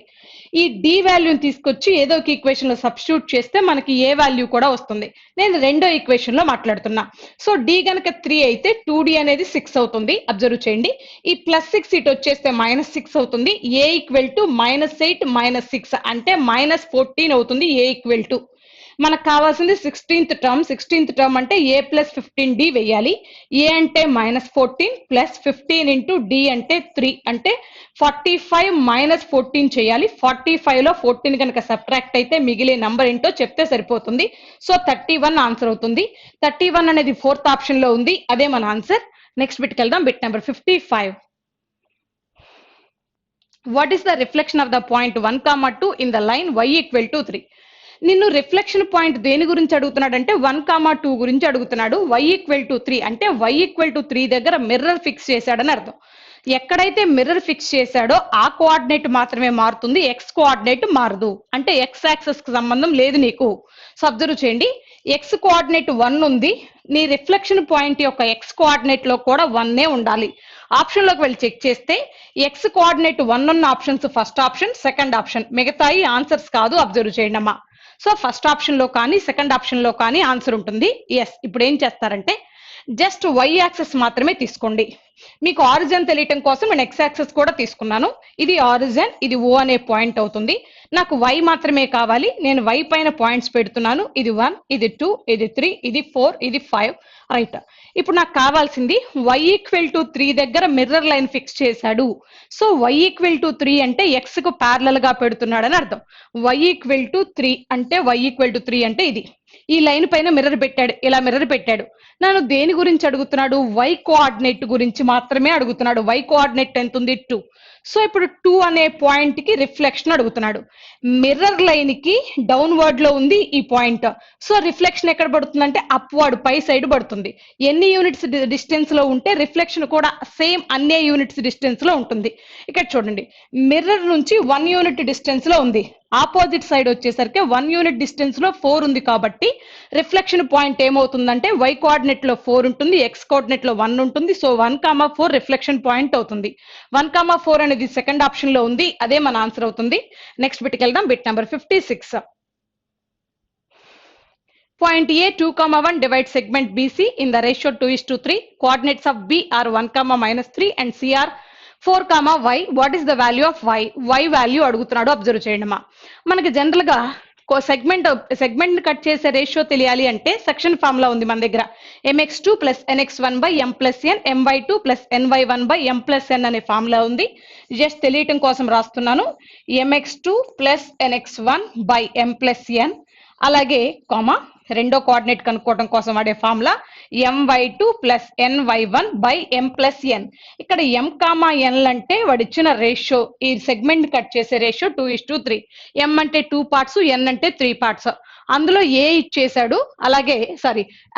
ఈ డి వాల్యూని తీసుకొచ్చి ఏదో ఒక ఈక్వేషన్ లో సబ్స్టిట్యూట్ చేస్తే మనకి ఏ వాల్యూ కూడా వస్తుంది. నేను రెండో ఈక్వేషన్ లో మాట్లాడుతున్నా. సో డి గనక 3 అయితే 2d అనేది 6 అవుతుంది. అబ్జర్వ్ చేయండి. ఈ +6 ఇటు వచ్చేస్తే -6 అవుతుంది. ఏ ఈక్వల్ టు -8 -6 అంటే -14 అవుతుంది. ఏ ఈక్వల్ టు మనకు కావాల్సింది 16th టర్మ్ అంటే ఏ ప్లస్ 15d వేయాలి. ఏ అంటే -14 ప్లస్ 15 ఇంటూ డి అంటే 3 అంటే 45 -14 చేయాలి. 45 లో 14 కనుక సబ్ట్రాక్ట్ అయితే మిగిలే నంబర్ ఏంటో చెప్తే సరిపోతుంది. సో 31 ఆన్సర్ అవుతుంది. 31 అనేది 4th ఆప్షన్ లో ఉంది. అదే మన ఆన్సర్. నెక్స్ట్ బిట్కి వెళ్దాం. Bit number 55. What is the reflection of the point 1, 2 in the line y equal to 3? నిన్ను రిఫ్లెక్షన్ పాయింట్ దేని గురించి అడుగుతున్నాడు అంటే 1, 2 గురించి అడుగుతున్నాడు. y ఈక్వల్ టు 3 అంటే y ఈక్వల్ టు 3 దగ్గర మిర్రర్ ఫిక్స్ చేశాడని అర్థం. ఎక్కడైతే మిర్రర్ ఫిక్స్ చేశాడో ఆ కోఆర్డినేట్ మాత్రమే మారుతుంది, ఎక్స్ కోఆర్డినేట్ మారదు. అంటే ఎక్స్ యాక్సెస్ కి సంబంధం లేదు నీకు. సో అబ్జర్వ్ చేయండి, ఎక్స్ కోఆర్డినేట్ 1 ఉంది. నీ రిఫ్లెక్షన్ పాయింట్ యొక్క ఎక్స్ కోఆర్డినేట్ లో కూడా 1 ఉండాలి. ఆప్షన్ లోకి వెళ్ళి చెక్ చేస్తే ఎక్స్ కోఆర్డినేట్ 1 ఉన్న options first option, second option. మిగతాయి ఆన్సర్స్ కాదు. అబ్జర్వ్ చేయండి అమ్మా. సో ఫస్ట్ ఆప్షన్ లో కానీ సెకండ్ ఆప్షన్ లో కానీ ఆన్సర్ ఉంటుంది. ఎస్. ఇప్పుడు ఏం చేస్తారంటే జస్ట్ వై యాక్సెస్ మాత్రమే తీసుకోండి. మీకు ఆరిజిన్ తెలియటం కోసం నేను ఎక్స్ యాక్సెస్ కూడా తీసుకున్నాను. ఇది ఆరిజిన్, ఇది ఓ అనే పాయింట్ అవుతుంది. నాకు వై మాత్రమే కావాలి. నేను వై పైన పాయింట్స్ పెడుతున్నాను. ఇది 1, ఇది 2, ఇది 3, ఇది 4, ఇది 5. రైట్. ఇప్పుడు నాకు కావాల్సింది y ఈక్వల్ టు 3 దగ్గర మిర్రర్ లైన్ ఫిక్స్ చేశాడు. సో y ఈక్వల్ టు 3 అంటే x కు ప్యారలల్ గా పెడుతున్నాడు అని అర్థం. y ఈక్వల్ టు 3 అంటే ఇది. ఈ లైన్ పైన మిర్రర్ పెట్టాడు, ఇలా మిర్రర్ పెట్టాడు. నన్ను దేని గురించి అడుగుతున్నాడు? y కోఆర్డినేట్ గురించి మాత్రమే అడుగుతున్నాడు. y కోఆర్డినేట్ ఎంత ఉంది? 2. సో ఇప్పుడు 2 అనే పాయింట్ కి రిఫ్లెక్షన్ అడుగుతున్నాడు. మిర్రర్ లైన్ కి డౌన్వర్డ్ లో ఉంది ఈ పాయింట్. సో రిఫ్లెక్షన్ ఎక్కడ పడుతుంది అంటే అప్వర్డ్, పై సైడ్ పడుతుంది. ఎన్ని యూనిట్స్ డిస్టెన్స్ లో ఉంటే రిఫ్లెక్షన్ కూడా సేమ్ అన్నే యూనిట్స్ డిస్టెన్స్ లో ఉంటుంది. ఇక్కడ చూడండి, మిర్రర్ నుంచి 1 యూనిట్ డిస్టెన్స్ లో ఉంది. ఆపోజిట్ సైడ్ వచ్చేసరికి 1 యూనిట్ డిస్టెన్స్ లో 4 ఉంది. కాబట్టి రిఫ్లెక్షన్ పాయింట్ ఏమవుతుందంటే y కోఆర్డినేట్ లో 4 ఉంటుంది, x కోఆర్డినేట్ లో 1 ఉంటుంది. సో 1, 4 రిఫ్లెక్షన్ పాయింట్ అవుతుంది. 1, 4 అనేది సెకండ్ ఆప్షన్ లో ఉంది. అదే మన ఆన్సర్ అవుతుంది. నెక్స్ట్ బిట్కి వెళ్దాం. Bit number 56. Point A 2, 1 divides segment BC in the ratio 2:3. Coordinates of B are 1, -3 and C are 4, y. What is the value of y? y value అడుగుతున్నాడు. అబ్జర్వ్ చేయండి అమ్మా. మనకి జనరల్ గా సెగ్మెంట్ కట్ చేసే ratio తెలియాలి అంటే section formula ఉంది మన దగ్గర. mx2 + nx1 / m + n, my2 + ny1 / m + n అనే ఫార్ములా ఉంది. జస్ట్ తెలియటం కోసం రాస్తున్నాను. mx2 + nx1 / m + n, అలాగే కామా రెండో కోఆర్డినేట్ కనుక్కోవడం కోసం వాడే formula my2 + ny1 / m + n. ఇక్కడ m, n అంటే వాడు ఇచ్చిన రేషియో, ఈ సెగ్మెంట్ కట్ చేసే రేషియో 2:3. m అంటే 2 పార్ట్స్, n అంటే 3 పార్ట్స్. అందులో ఏ ఇచ్చేసాడు, అలాగే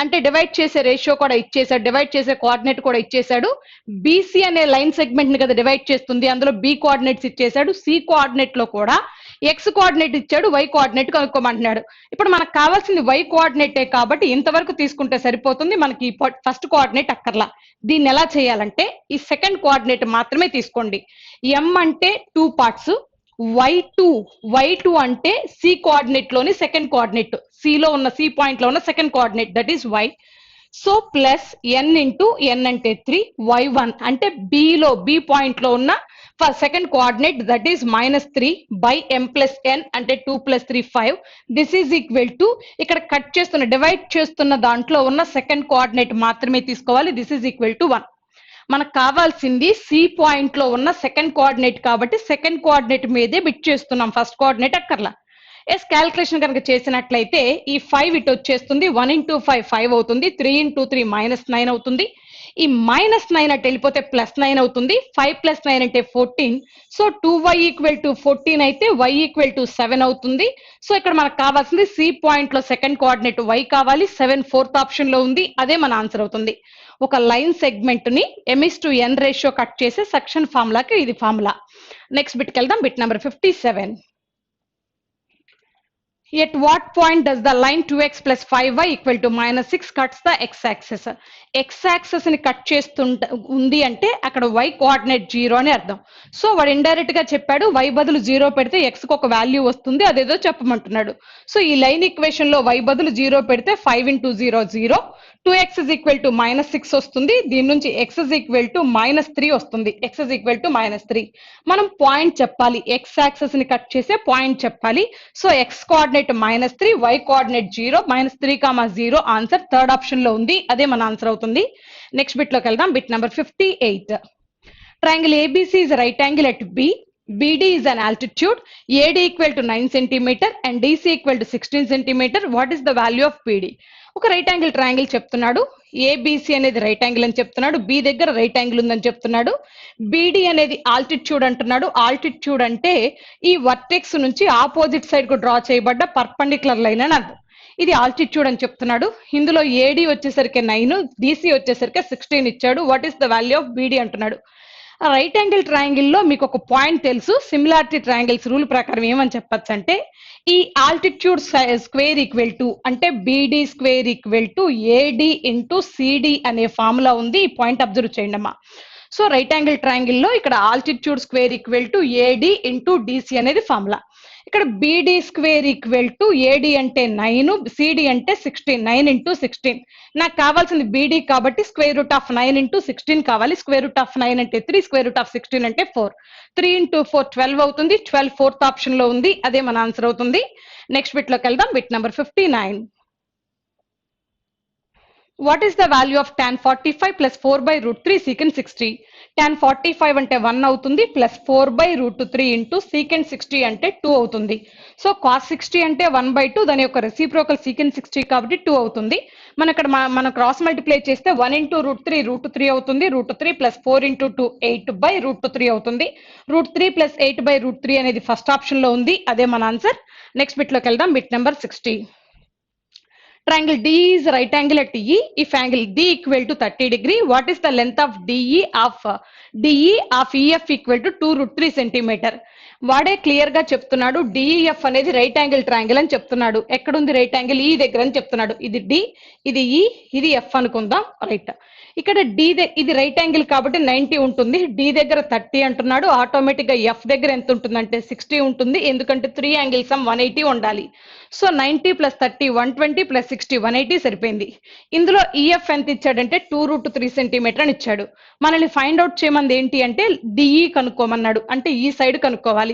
అంటే డివైడ్ చేసే రేషియో కూడా ఇచ్చేసాడు, డివైడ్ చేసే కోఆర్డినేట్ కూడా ఇచ్చేసాడు. బీసీ అనే లైన్ సెగ్మెంట్ ని కదా డివైడ్ చేస్తుంది, అందులో బి కోఆర్డినేట్స్ ఇచ్చేసాడు. సి కోఆర్డినేట్ లో కూడా ఎక్స్ కోఆర్డినేట్ ఇచ్చాడు, వై కోఆర్డినేట్ కనుక్కోమంటున్నాడు. ఇప్పుడు మనకు కావాల్సింది వై కోఆర్డినేటే కాబట్టి ఇంతవరకు తీసుకుంటే సరిపోతుంది. మనకి ఫస్ట్ కోఆర్డినేట్ అక్కర్లా. దీన్ని ఎలా చేయాలంటే ఈ సెకండ్ కోఆర్డినేట్ మాత్రమే తీసుకోండి. ఎం అంటే 2 పార్ట్స్, y2 అంటే సి కోఆర్డినేట్ లోని సెకండ్ కోఆర్డినేట్, సి పాయింట్ లో ఉన్న second coordinate, that is y. So plus n into n అంటే 3, y1 అంటే బి పాయింట్ లో ఉన్న second coordinate, that is -3 / m + n అంటే 2 + 3 5. దిస్ ఈజ్ ఈక్వల్ టు ఇక్కడ కట్ చేస్తున్న డివైడ్ చేస్తున్న దాంట్లో ఉన్న సెకండ్ కోఆర్డినేట్ మాత్రమే తీసుకోవాలి. This is equal to 1. మనకు కావాల్సింది సి పాయింట్ లో ఉన్న సెకండ్ కోఆర్డినేట్ కాబట్టి సెకండ్ కోఆర్డినేట్ మీదే బిట్ చేస్తున్నాం, ఫస్ట్ కోఆర్డినేట్ అక్కర్లా. క్యాల్కులేషన్ కనుక చేసినట్లయితే ఈ 5 ఇటు వచ్చేస్తుంది. 1 × 5 5 అవుతుంది. 3 × 3 -9 అవుతుంది. ఈ -9 అటు వెళ్ళిపోతే +9 అవుతుంది. 5 + 9 అంటే 14. సో 2y = 14 అయితే y = 7 అవుతుంది. సో ఇక్కడ మనకు కావాల్సింది సి పాయింట్ లో సెకండ్ కోఆర్డినేట్ y కావాలి. 7 4th ఆప్షన్ లో ఉంది. అదే మన ఆన్సర్ అవుతుంది. ఒక లైన్ సెగ్మెంట్ ని m/n రేషియో కట్ చేసే సెక్షన్ ఫార్ములాకి ఇది ఫార్ములా. నెక్స్ట్ బిట్కి వెళ్దాం. Bit number 57. At what point does the line 2x plus 5y equal to minus 6 cuts the x-axis? x-axis ని కట్ ఉంది అంటే అక్కడ y కోఆర్డినేట్ 0 అని అర్థం. సో వాడు ఇండైరెక్ట్ గా చెప్పాడు y బదులు 0 పెడితే x కు ఒక వాల్యూ వస్తుంది, అదేదో చెప్పమంటున్నాడు. సో ఈ లైన్ ఈక్వేషన్ లో y బదులు 0 పెడితే 5 into 0 0, 2x is equal to minus 6 వస్తుంది. దీని నుంచి x is equal to minus 3 వస్తుంది. x is equal to minus 3. మనం పాయింట్ చెప్పాలి, x యాక్సెస్ ని కట్ చేసే పాయింట్ చెప్పాలి. So x coordinate minus 3, y coordinate 0, minus 3, 0 answer third option లో ఉంది, అదే మన ఆన్సర్ అవుతుంది. నెక్స్ట్ బిట్ లోకి వెళ్దాం. Bit number 58. Triangle ABC is a right angle at B. BD is an altitude. AD equal to 9 centimeter and DC equal to 16 centimeter. What is the value of BD? ఒక right angle triangle చెప్తున్నాడు. ABC అనేది right angle అని చెప్తున్నాడు. B దగ్గర right angle ఉందని చెప్తున్నాడు. బిడి అనేది altitude అంటున్నాడు. ఆల్టిట్యూడ్ అంటే ఈ వర్టెక్స్ నుంచి ఆపోజిట్ సైడ్ కు డ్రా చేయబడ్డ పర్పెండిక్యులర్ లైన్ అని అర్థం. ఇది ఆల్టిట్యూడ్ అని చెప్తున్నాడు. ఇందులో ఏడి వచ్చేసరికి 9, డిసి వచ్చేసరికి 16 ఇచ్చాడు. What is the value of BD అంటున్నాడు. రైట్ యాంగిల్ ట్రయాంగిల్ లో మీకు ఒక పాయింట్ తెలుసు, సిమిలారిటీ ట్రయాంగిల్స్ రూల్ ప్రకారం ఏమని చెప్పచ్చు అంటే ఈ ఆల్టిట్యూడ్ స్క్వేర్ ఈక్వల్ టు అంటే BD square equal to AD into CD అనే ఫార్ములా ఉంది. ఈ పాయింట్ అబ్జర్వ్ చేయండి అమ్మా. సో రైట్ యాంగిల్ ట్రయాంగిల్ లో ఇక్కడ altitude square equal to AD into DC అనేది ఫార్ములా. ఇక్కడ బిడి స్క్వేర్ ఈక్వల్ టు ఏడి అంటే 9, సిడి అంటే 16, 9 into 16. నాకు కావాల్సింది బిడి కాబట్టి స్క్వేర్ రూట్ ఆఫ్ 9 into 16 కావాలి. స్క్వేర్ రూట్ ఆఫ్ 9 అంటే 3, స్క్వేర్ రూట్ ఆఫ్ 16 అంటే 4. 3 into 4 12 అవుతుంది. 12 ఫోర్త్ ఆప్షన్ లో ఉంది, అదే మన ఆన్సర్ అవుతుంది. నెక్స్ట్ బిట్ లోకి వెళ్దాం. Bit number 59. What is the value of tan 45 plus 4 by root 3 secant 60? tan 45 అంటే 1 అవుతుంది, plus 4 by root 3 into secant 60 అంటే 2 అవుతుంది. సో cos 60 అంటే 1/2, దాని యొక్క రెసిప్రోకల్ secant 60 కాబట్టి 2 అవుతుంది. మన క్రాస్ మల్టిప్లై చేస్తే 1 into root 3 అవుతుంది. root 3 plus 4 into 2 8 by root 3 అవుతుంది. root 3 plus 8 by root 3 అనేది ఫస్ట్ ఆప్షన్ లో ఉంది, అదే మన ఆన్సర్. నెక్స్ట్ బిట్ లోకి వెళ్దాం. Bit number 60. Triangle D is right angle at E. If angle D equal to 30 degree, what is the length of DE of EF equal to 2 root 3 centimeter? వాడే clear గా చెప్తున్నాడు DEF అనేది right angle triangle అని చెప్తున్నాడు. ఎక్కడుంది right angle? ఈ దగ్గర అని చెప్తున్నాడు. ఇది డి, ఇది ఈ, ఇది ఎఫ్ అనుకుందాం. రైట్. ఇక్కడ డి ఇది రైట్ యాంగిల్ కాబట్టి 90 ఉంటుంది. డి దగ్గర 30 అంటున్నాడు. ఆటోమేటిక్ గా ఎఫ్ దగ్గర ఎంత ఉంటుందంటే 60 ఉంటుంది, ఎందుకంటే 3 యాంగిల్ సమ్ 180 ఉండాలి. సో 90 plus 30 120 plus 60 180 సరిపోయింది. ఇందులో ఈఎఫ్ ఎంత ఇచ్చాడంటే 2 root 3 సెంటీమీటర్ అని ఇచ్చాడు. మనల్ని ఫైండ్ అవుట్ చేయమంది ఏంటి అంటే డిఈ కనుక్కోమన్నాడు, అంటే ఈ సైడ్ కనుక్కోవాలి.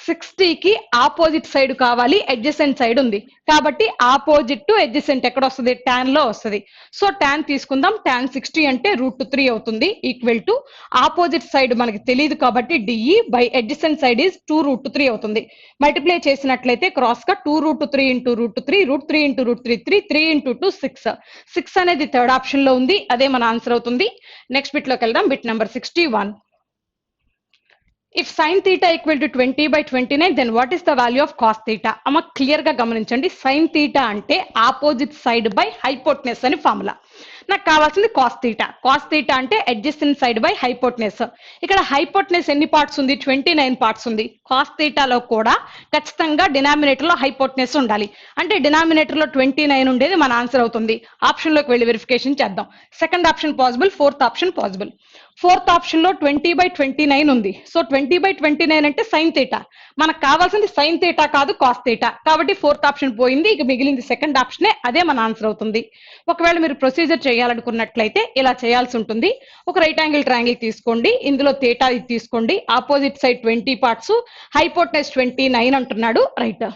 60కి ఆపోజిట్ సైడ్ కావాలి, అడ్జసెంట్ సైడ్ ఉంది కాబట్టి ఆపోజిట్ టు అడ్జసెంట్ ఎక్కడ వస్తుంది? టాన్ లో వస్తుంది. సో టాన్ తీసుకుందాం. టాన్ 60 అంటే root 3 అవుతుంది, ఈక్వల్ టు ఆపోజిట్ సైడ్ మనకి తెలియదు కాబట్టి DE by adjacent side is 2 root 3 అవుతుంది. మల్టిప్లై చేసినట్లయితే క్రాస్ గా 2 root 3 into root 3, root 3 into root 3 3, 3 into 2 6. 6 అనేది థర్డ్ ఆప్షన్ లో ఉంది, అదే మన ఆన్సర్ అవుతుంది. నెక్స్ట్ బిట్ లోకి వెళ్దాం. Bit number 61. If sin theta equal to 20 by 29, then what is the value of cos theta? అమ్మ క్లియర్ గా గమనించండి. sin theta అంటే ఆపోజిట్ సైడ్ బై హైపోటెనస్ అని ఫార్ములా. నాకు కావాల్సింది cos theta. cos theta అంటే అడ్జసెంట్ సైడ్ బై హైపోటెనస్. ఇక్కడ hypotenuse ఎన్ని పార్ట్స్ ఉంది? 29 పార్ట్స్ ఉంది. cos theta లో కూడా ఖచ్చితంగా డినామినేటర్ లో హైపోటెనస్ ఉండాలి. అంటే డినామినేటర్ లో 29 ఉండేది మన ఆన్సర్ అవుతుంది. ఆప్షన్ లోకి వెళ్ళి వెరిఫికేషన్ చేద్దాం. Second option possible, fourth option possible. Fourth option లో 20 by 29 ఉంది. సో 20 by 29 అంటే సైన్ థీటా. మనకు కావాల్సింది సైన్ థీటా కాదు, కాస్ థీటా. కాబట్టి ఫోర్త్ ఆప్షన్ పోయింది, ఇక మిగిలింది సెకండ్ ఆప్షనే, అదే మన ఆన్సర్ అవుతుంది. ఒకవేళ మీరు ప్రొసీజర్ చేయాలనుకున్నట్లయితే ఇలా చేయాల్సి ఉంటుంది. ఒక రైట్ యాంగిల్ ట్రయాంగిల్ తీసుకోండి, ఇందులో థీటా ఇది తీసుకోండి, ఆపోజిట్ సైడ్ 20 పార్ట్స్, హైపోటెనస్ 29 అంటున్నాడు. రైట్.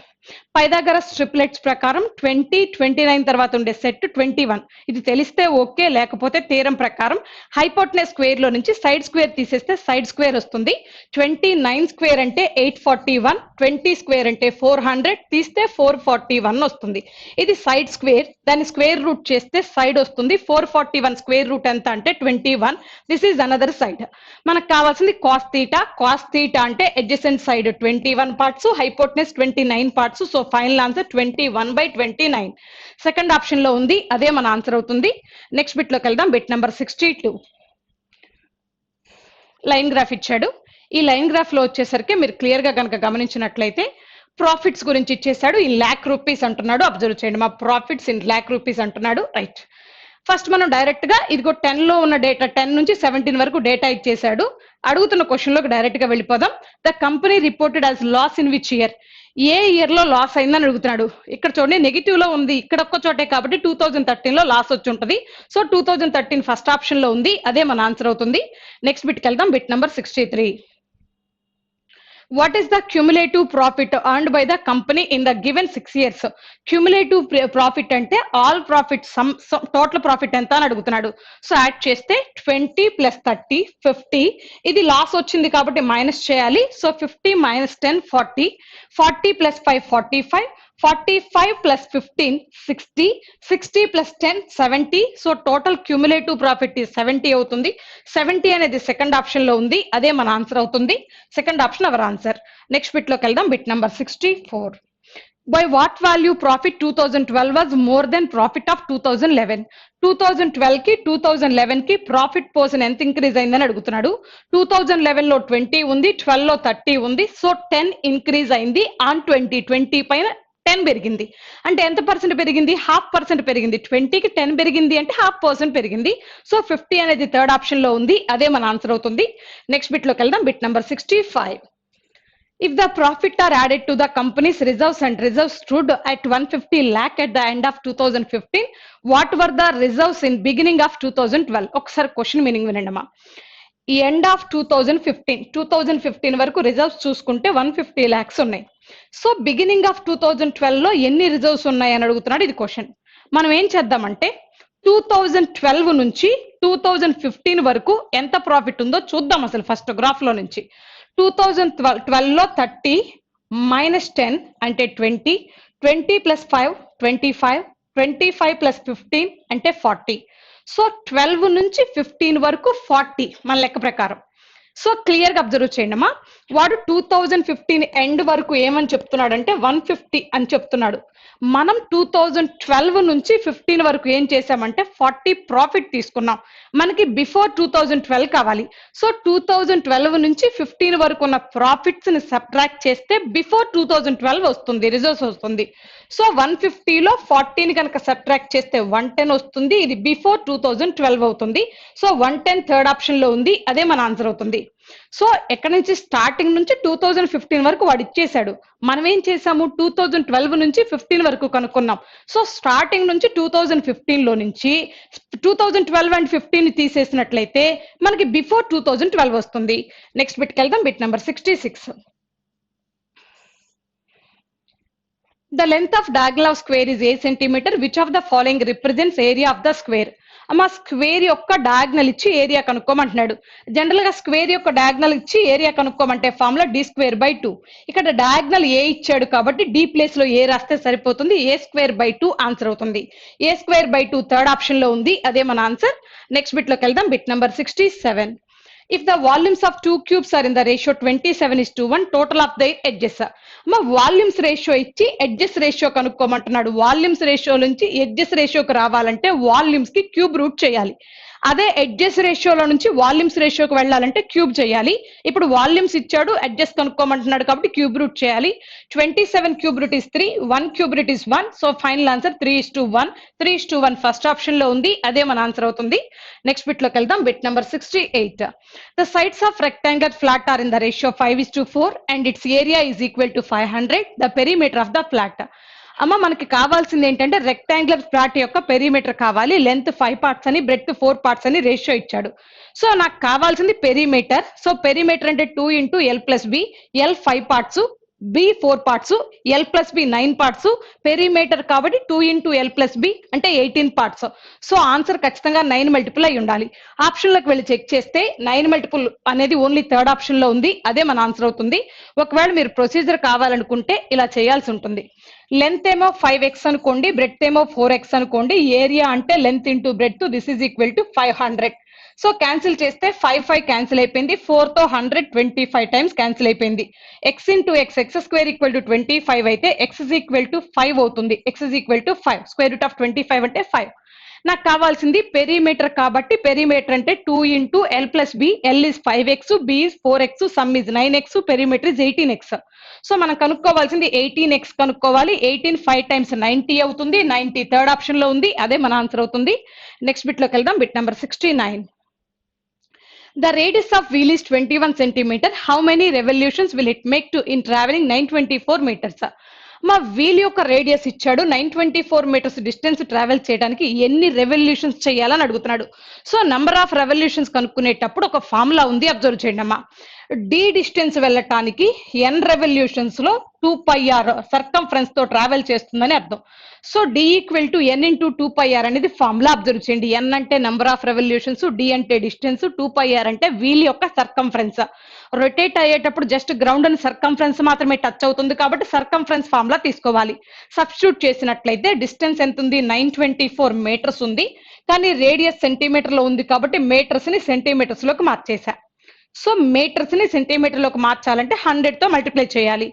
పైథాగరస్ ట్రిప్లెట్స్ ప్రకారం 20, 29 తర్వాత ఉండే సెట్ 21. ఇది తెలిస్తే ఓకే, లేకపోతే థీరం ప్రకారం హైపోటెనస్ స్క్వేర్ లో నుంచి సైడ్ స్క్వేర్ తీసేస్తే సైడ్ స్క్వేర్ వస్తుంది. 29 స్క్వేర్ అంటే 841, 20 స్క్వేర్ అంటే 400, తీస్తే 441 వస్తుంది. ఇది సైడ్ స్క్వేర్, దాన్ని స్క్వేర్ రూట్ చేస్తే సైడ్ వస్తుంది. 441 స్క్వేర్ రూట్ ఎంత అంటే 21. This is another side. మనకు కావాల్సింది కాస్ థీటా. కాస్ థీటా అంటే adjacent side 21 parts, hypotenuse 29 parts. So final answer 21 by 29. Second option లో ఉంది, అదే మన ఆన్సర్ అవుతుంది. నెక్స్ట్ బిట్ లోకి వెళ్దాం. Bit number 62. లైన్ గ్రాఫ్ ఇచ్చాడు. ఈ లైన్ గ్రాఫ్ లో వచ్చేసరికి మీరు క్లియర్ గా కనుక గమనించినట్లయితే ప్రాఫిట్స్ గురించి ఇచ్చేసాడు, ఇన్ lakh rupees అంటున్నాడు. అబ్జర్వ్ చేయండి, మా ప్రాఫిట్స్ ఇన్ lakh rupees అంటున్నాడు. రైట్, ఫస్ట్ మనం డైరెక్ట్ గా ఇదిగో 10 లో ఉన్న డేటా 10 నుంచి 17 వరకు డేటా ఇచ్చేసాడు. అడుగుతున్న క్వశ్చన్ లోకి డైరెక్ట్ గా వెళ్ళిపోదాం. The company reported as loss in which year? ఏ ఇయర్ లో లాస్ అయిందని అడుగుతున్నాడు. ఇక్కడ చూడండి నెగిటివ్ లో ఉంది, ఇక్కడ ఒక్క చోటే కాబట్టి 2013 లో లాస్ వచ్చి ఉంటుంది. సో 2013 ఫస్ట్ ఆప్షన్ లో ఉంది, అదే మన ఆన్సర్ అవుతుంది. నెక్స్ట్ బిట్కి వెళ్దాం, bit number 63. What is the cumulative profit earned by the company in the given 6 years? Cumulative profit అంటే all profit sum total profit ఎంత అని అడుగుతున్నాడు. సో యాడ్ చేస్తే 20 + 30 50, ఇది లాస్ వచ్చింది కాబట్టి మైనస్ చేయాలి. So 50 - 10 40, 40 + 5 45, 45 + 15 60, 60 + 10 70. So total cumulative profit 70 అవుతుంది. 70 అనేది సెకండ్ ఆప్షన్ లో ఉంది, అదే మన ఆన్సర్ అవుతుంది. Second option our answer. Next bit లోకి వెళ్దాం, bit number 64. By what value profit 2012 was more than profit of 2011? 2012 కి 2011 కి ప్రాఫిట్ పోర్షన్ ఎంత ఇంక్రీజ్ అయిందని అడుగుతున్నాడు. 2011 లో 20 ఉంది, 12 లో 30 ఉంది. సో 10 ఇంక్రీజ్ అయింది ఆన్ 20, 20 పైన 10 పెరిగింది. అంటే ఎంత పర్సెంట్ పెరిగింది? 0.5% పెరిగింది. 20కి 10 పెరిగింది అంటే 0.5% పెరిగింది. సో 50 అనేది థర్డ్ ఆప్షన్ లో ఉంది, అదే మన ఆన్సర్ అవుతుంది. నెక్స్ట్ బిట్ లోకి వెళ్దాం, bit number 65. If the profit are added to the company's reserves and reserves stood at 150 lakh at the end of 2015, what were the reserves in beginning of 2012? ఒకసారి question meaning వినండమ్మా. ఈ end of 2015 వరకు reserves చూసుకుంటే 150 lakhs ఉన్నాయి. So beginning of 2012 లో ఎన్ని reserves ఉన్నాయి అని అడుగుతున్నాడు. ఇది క్వశ్చన్. మనం ఏం చేద్దామంటే 2012 నుంచి 2015 వరకు ఎంత ప్రాఫిట్ ఉందో చూద్దాం. అసలు ఫస్ట్ గ్రాఫ్ లో నుంచి 2012 లో 30 - 10 అంటే 20, 20 + 5 25, 25 + 15 అంటే 40. సో 12 నుంచి 15 వరకు 40 మన లెక్క ప్రకారం. సో క్లియర్ గా అబ్జర్వ్ చేయండి అమ్మా. వాడు 2015 ఎండ్ వరకు ఏమని చెప్తున్నాడు అంటే 150 అని చెప్తున్నాడు. మనం 2012 నుంచి 15 వరకు ఏం చేసామంటే 40 ప్రాఫిట్ తీసుకున్నాం. మనకి బిఫోర్ 2012 కావాలి. సో 2012 నుంచి 15 వరకు ఉన్న ప్రాఫిట్స్ ని సబ్ట్రాక్ట్ చేస్తే బిఫోర్ 2012 వస్తుంది, రిజర్వ్స్ వస్తుంది. సో 150 లో 40 ని కనుక సబ్ట్రాక్ట్ చేస్తే 110 వస్తుంది, ఇది బిఫోర్ 2012 అవుతుంది. సో 110 థర్డ్ ఆప్షన్ లో ఉంది, అదే మన ఆన్సర్ అవుతుంది. సో ఎక్కడి నుంచి స్టార్టింగ్ నుంచి 2015 వరకు వాడు ఇచ్చేసాడు. మనం ఏం చేసాము 2012 నుంచి 15 వరకు కనుక్కున్నాం. సో స్టార్టింగ్ నుంచి 2015 లో నుంచి 2012 అండ్ 15 తీసేసినట్లయితే మనకి బిఫోర్ 2012 వస్తుంది. నెక్స్ట్ బిట్కి వెళ్దాం, bit number 66. The length of diagonal of square is 8 centimeter. Which of the following represents area of the square? అమ్మా స్క్వేర్ యొక్క డయాగ్నల్ ఇచ్చి ఏరియా కనుక్కోమంటున్నాడు. జనరల్ గా స్క్వేర్ యొక్క డయాగ్నల్ ఇచ్చి ఏరియా కనుక్కోమంటే ఫార్ములా d²/2. ఇక్కడ డయాగ్నల్ ఏ ఇచ్చాడు కాబట్టి డి ప్లేస్ లో ఏ రాస్తే సరిపోతుంది. a²/2 ఆన్సర్ అవుతుంది. a²/2 థర్డ్ ఆప్షన్ లో ఉంది, అదే మన ఆన్సర్. నెక్స్ట్ బిట్ లోకి వెళ్దాం, bit number 67. If the volumes of two cubes are in the ratio 27:1, total of their edges. అమ్మా వాల్యూమ్స్ రేషియో ఇచ్చి ఎడ్జెస్ రేషియో కనుక్కోమంటున్నాడు. వాల్యూమ్స్ రేషియో నుంచి ఎడ్జెస్ రేషియోకి రావాలంటే వాల్యూమ్స్ కి క్యూబ్ రూట్ చేయాలి. అదే ఎడ్జెస్ రేషియోలో నుంచి వాల్యూమ్స్ రేషియోకి వెళ్ళాలంటే క్యూబ్ చేయాలి. ఇప్పుడు వాల్యూమ్స్ ఇచ్చాడు, ఎడ్జెస్ కనుక్కోమంటున్నాడు కాబట్టి క్యూబ్ రూట్ చేయాలి. 27 cube root is 3, 1 cube root is 1. So final answer 3:1. 3:1 first option లో ఉంది, అదే మన ఆన్సర్ అవుతుంది. నెక్స్ట్ బిట్ లోకి వెళ్దాం, bit number 68. The sides of rectangular flat are in the ratio 5:4 and its area is equal to 500. The perimeter of the flat. అమ్మ మనకి కావాల్సింది ఏంటంటే రెక్టాంగులర్ ఫ్లాట్ యొక్క పెరిమీటర్ కావాలి. లెంత్ 5 parts అని, బ్రెడ్త్ 4 parts అని రేషియో ఇచ్చాడు. సో నాకు కావాల్సింది పెరిమీటర్. సో పెరిమీటర్ అంటే 2 × L + B, L 5 parts, B 4 parts, L + B 9 parts. Perimeter కాబట్టి 2 × L + B అంటే 18 parts. సో ఆన్సర్ ఖచ్చితంగా 9 మల్టిపుల్ అయి ఉండాలి. ఆప్షన్ లోకి వెళ్ళి చెక్ చేస్తే 9 మల్టిపుల్ అనేది ఓన్లీ థర్డ్ ఆప్షన్ లో ఉంది, అదే మన ఆన్సర్ అవుతుంది. ఒకవేళ మీరు ప్రొసీజర్ కావాలనుకుంటే ఇలా చేయాల్సి ఉంటుంది. లెంత్ ఏమో 5x అనుకోండి, బ్రెడ్త్ ఏమో 4x అనుకోండి. ఏరియా అంటే length into breadth, this is equal to 500. So cancel చేస్తే 5 క్యాన్సిల్ అయిపోయింది. 4 తో 125 టైమ్స్ క్యాన్సిల్ అయిపోయింది. x × x, x² = 25 అయితే x = 5 అవుతుంది. x = 5, √25 అంటే 5. నాకు కావాల్సింది పెరిమీటర్ కాబట్టి పెరిమీటర్ అంటే 2 into l plus b, l is 5x, b is 4x, sum is 9x, perimeter is 18x. So మనం కనుక్కోవాల్సింది 18x కనుక్కోవాలి. 18 5 టైమ్స్ 90 అవుతుంది. 90 థర్డ్ ఆప్షన్ లో ఉంది, అదే మన ఆన్సర్ అవుతుంది. నెక్స్ట్ బిట్ లోకి వెళ్దాం. Bit number 69. The radius of wheel is 21 centimeter. How many revolutions will it make to in traveling 924 meters? మా వీల్ యొక్క రేడియస్ ఇచ్చాడు, 924 మీటర్స్ డిస్టెన్స్ ట్రావెల్ చేయడానికి ఎన్ని రెవల్యూషన్స్ చేయాలని అడుగుతున్నాడు. సో నంబర్ ఆఫ్ రెవల్యూషన్స్ కనుక్కునేటప్పుడు ఒక ఫార్ములా ఉంది, అబ్జర్వ్ చేయండి అమ్మా. డి డిస్టెన్స్ వెళ్ళటానికి ఎన్ రెవల్యూషన్స్ లో 2πr సర్కంఫరెన్స్ తో ట్రావెల్ చేస్తుందని అర్థం. So d equal to n into 2πr అనేది ఫార్ములా, అబ్జర్వ్ చేయండి. ఎన్ అంటే నంబర్ ఆఫ్ రెవల్యూషన్స్, డి అంటే డిస్టెన్స్, 2πr అంటే వీల్ యొక్క సర్కంఫరెన్స్. రొటేట్ అయ్యేటప్పుడు జస్ట్ గ్రౌండ్ అని సర్కంఫరెన్స్ మాత్రమే టచ్ అవుతుంది కాబట్టి సర్కంఫరెన్స్ ఫార్ములా తీసుకోవాలి. సబ్స్టిట్యూట్ చేసినట్లయితే డిస్టెన్స్ ఎంత ఉంది, 924 మీటర్స్ ఉంది. కానీ రేడియస్ సెంటీమీటర్ లో ఉంది కాబట్టి మీటర్స్ ని సెంటీమీటర్స్ లోకి మార్చేసా. సో మీటర్స్ ని సెంటీమీటర్ లోకి మార్చాలంటే 100 తో మల్టిప్లై చేయాలి.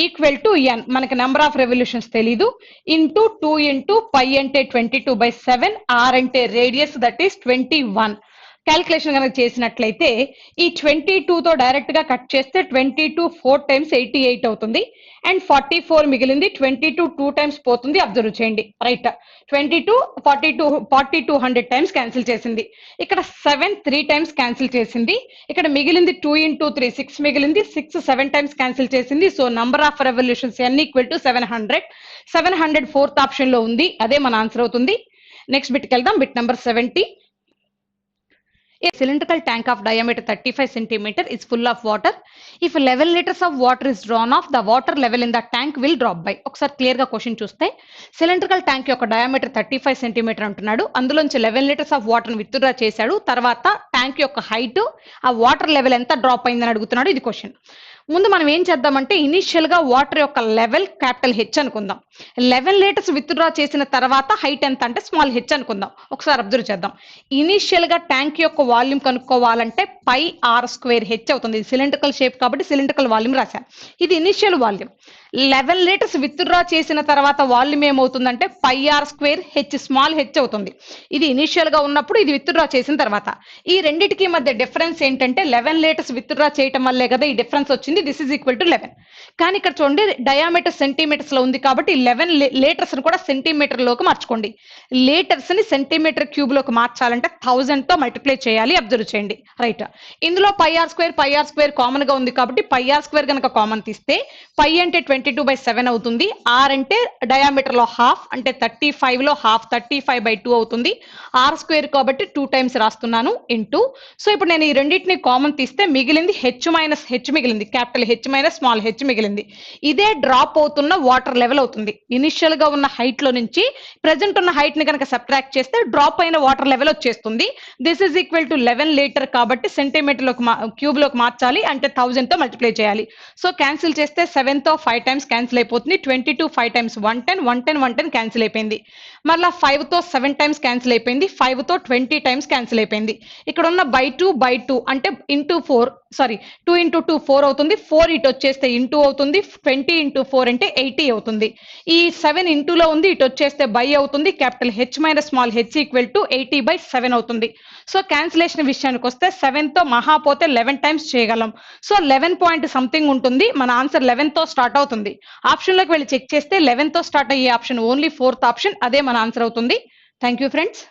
ఈక్వల్ టు ఎన్, మనకి నెంబర్ ఆఫ్ రెవల్యూషన్స్ తెలీదు, ఇంటూ 2 ఇంటూ పై అంటే 22/7, ఆర్ అంటే రేడియస్ దట్ ఈస్ 21. క్యాల్కులేషన్ కనుక చేసినట్లయితే ఈ 22 తో డైరెక్ట్ గా కట్ చేస్తే 22 4 టైమ్స్ 88 అవుతుంది. అండ్ 44 మిగిలింది. 22 2 టైమ్స్ పోతుంది, అబ్జర్వ్ చేయండి. రైట్, 22 42 100 టైమ్స్ క్యాన్సిల్ చేసింది. ఇక్కడ 7 3 టైమ్స్ క్యాన్సిల్ చేసింది. ఇక్కడ మిగిలింది 2 ఇంటూ 3 6 మిగిలింది. 6 7 టైమ్స్ క్యాన్సిల్ చేసింది. So number of revolutions n equal to 700. 700 fourth option లో ఉంది, అదే మన ఆన్సర్ అవుతుంది. నెక్స్ట్ బిట్కి వెళ్దాం. Bit number 70. A cylindrical tank of diameter 35 centimeter is full of water. If 11 liters of water is drawn off, the water level in the tank will drop by. ఒకసారి clear గా question చూస్తే, cylindrical tank యొక్క diameter 35 centimetre అంటున్నాడు. అందులోంచి 11 litres of water withdraw చేశాడు. తర్వాత tank యొక్క height, ఆ వాటర్ లెవెల్ ఎంత డ్రాప్ అయిందని అడుగుతున్నాడు. ఇది క్వశ్చన్. ముందు మనం ఏం చేద్దామంటే ఇనిషియల్ గా వాటర్ యొక్క లెవెల్ క్యాపిటల్ హెచ్ అనుకుందాం. 11 లీటర్స్ విత్డ్రా చేసిన తర్వాత హైట్ ఎంత అంటే స్మాల్ హెచ్ అనుకుందాం. ఒకసారి అబ్జర్వ్ చేద్దాం. ఇనిషియల్ గా ట్యాంక్ యొక్క వాల్యూమ్ కనుక్కోవాలంటే పై ఆర్ స్క్వేర్ హెచ్ అవుతుంది. ఇది సిలిండ్రికల్ షేప్ కాబట్టి సిలిండ్రికల్ వాల్యూమ్ రాశాను. ఇది ఇనిషియల్ వాల్యూమ్. 11 లీటర్స్ విత్డ్రా చేసిన తర్వాత వాల్యూమ్ ఏమవుతుందంటే pi r square h small h అవుతుంది. ఇది ఇనిషియల్ గా ఉన్నప్పుడు, ఇది విత్డ్రా చేసిన తర్వాత. ఈ రెండింటికి మధ్య డిఫరెన్స్ ఏంటంటే 11 లీటర్స్ విత్డ్రా చేయటం వల్లే కదా ఈ డిఫరెన్స్ వచ్చింది. This is equal to 11. కానీ ఇక్కడ చూడండి డయామీటర్ సెంటీమీటర్స్ లో ఉంది కాబట్టి 11 లీటర్స్ ని కూడా సెంటీమీటర్ లోకి మార్చుకోండి. లీటర్స్ ని సెంటీమీటర్ క్యూబ్ లోకి మార్చాలంటే 1000 తో మల్టిప్లై చేయాలి. అబ్జర్వ్ చేయండి. రైట్, ఇందులో పై ఆర్ స్క్వేర్ కామన్ గా ఉంది కాబట్టి పై ఆర్ స్క్వేర్ కనుక కామన్ తీస్తే పై అంటే 22/7 అవుతుంది. ఆర్ అంటే డయామీటర్ లో హాఫ్ అంటే 35 లో హాఫ్ 35/2 అవుతుంది. ఆర్ స్క్వేర్ కాబట్టి 2 టైమ్స్ రాస్తున్నాను ఇంటూ. సో ఇప్పుడు నేను ఈ రెండింటిని కామన్ తీస్తే మిగిలింది హెచ్ మైనస్ హెచ్ మిగిలింది, capital H minus small H మిగిలింది. ఇదే డ్రాప్ అవుతున్న వాటర్ లెవెల్ అవుతుంది. ఇనిషియల్ గా ఉన్న హైట్ లో నుంచి ప్రెసెంట్ ఉన్న హైట్ ని కనుక సబ్ట్రాక్ట్ చేస్తే డ్రాప్ అయిన వాటర్ లెవెల్ వచ్చేస్తుంది. This is equal to 11 litre కాబట్టి సెంటీమీటర్ లోకి క్యూబ్ లోకి మార్చాలి అంటే 1000 తో మల్టిప్లై చేయాలి. సో క్యాన్సిల్ చేస్తే 7 తో 5 టైమ్స్ క్యాన్సిల్ అయిపోతుంది. 22 5 టైమ్స్ 110 110 110 క్యాన్సిల్ అయిపోయింది. మళ్ళీ 5 తో 7 టైమ్స్ క్యాన్సిల్ అయిపోయింది. 5 తో 20 టైమ్స్ క్యాన్సిల్ అయిపోయింది. ఇక్కడ ఉన్న బై 2 అంటే ఇంటూ 4 2 ఇంటూ 2 4 అవుతుంది. 4 ఇటు వచ్చేస్తే ఇంటూ అవుతుంది. 20 ఇంటూ 4 అంటే 80 అవుతుంది. ఈ 7 ఇంటూలో ఉంది, ఇటు వచ్చేస్తే బై అవుతుంది. Capital H minus small H equal to 80/7 అవుతుంది. సో క్యాన్సిలేషన్ విషయానికి వస్తే 7 తో మహా పోతే 11 టైమ్స్ చేయగలం. సో 11 పాయింట్ సంథింగ్ ఉంటుంది. మన ఆన్సర్ 11 తో స్టార్ట్ అవుతుంది. ఆప్షన్ లోకి వెళ్ళి చెక్ చేస్తే 11 తో స్టార్ట్ అయ్యే ఆప్షన్ ఓన్లీ 4th ఆప్షన్, అదే మన ఆన్సర్ అవుతుంది. Thank you friends.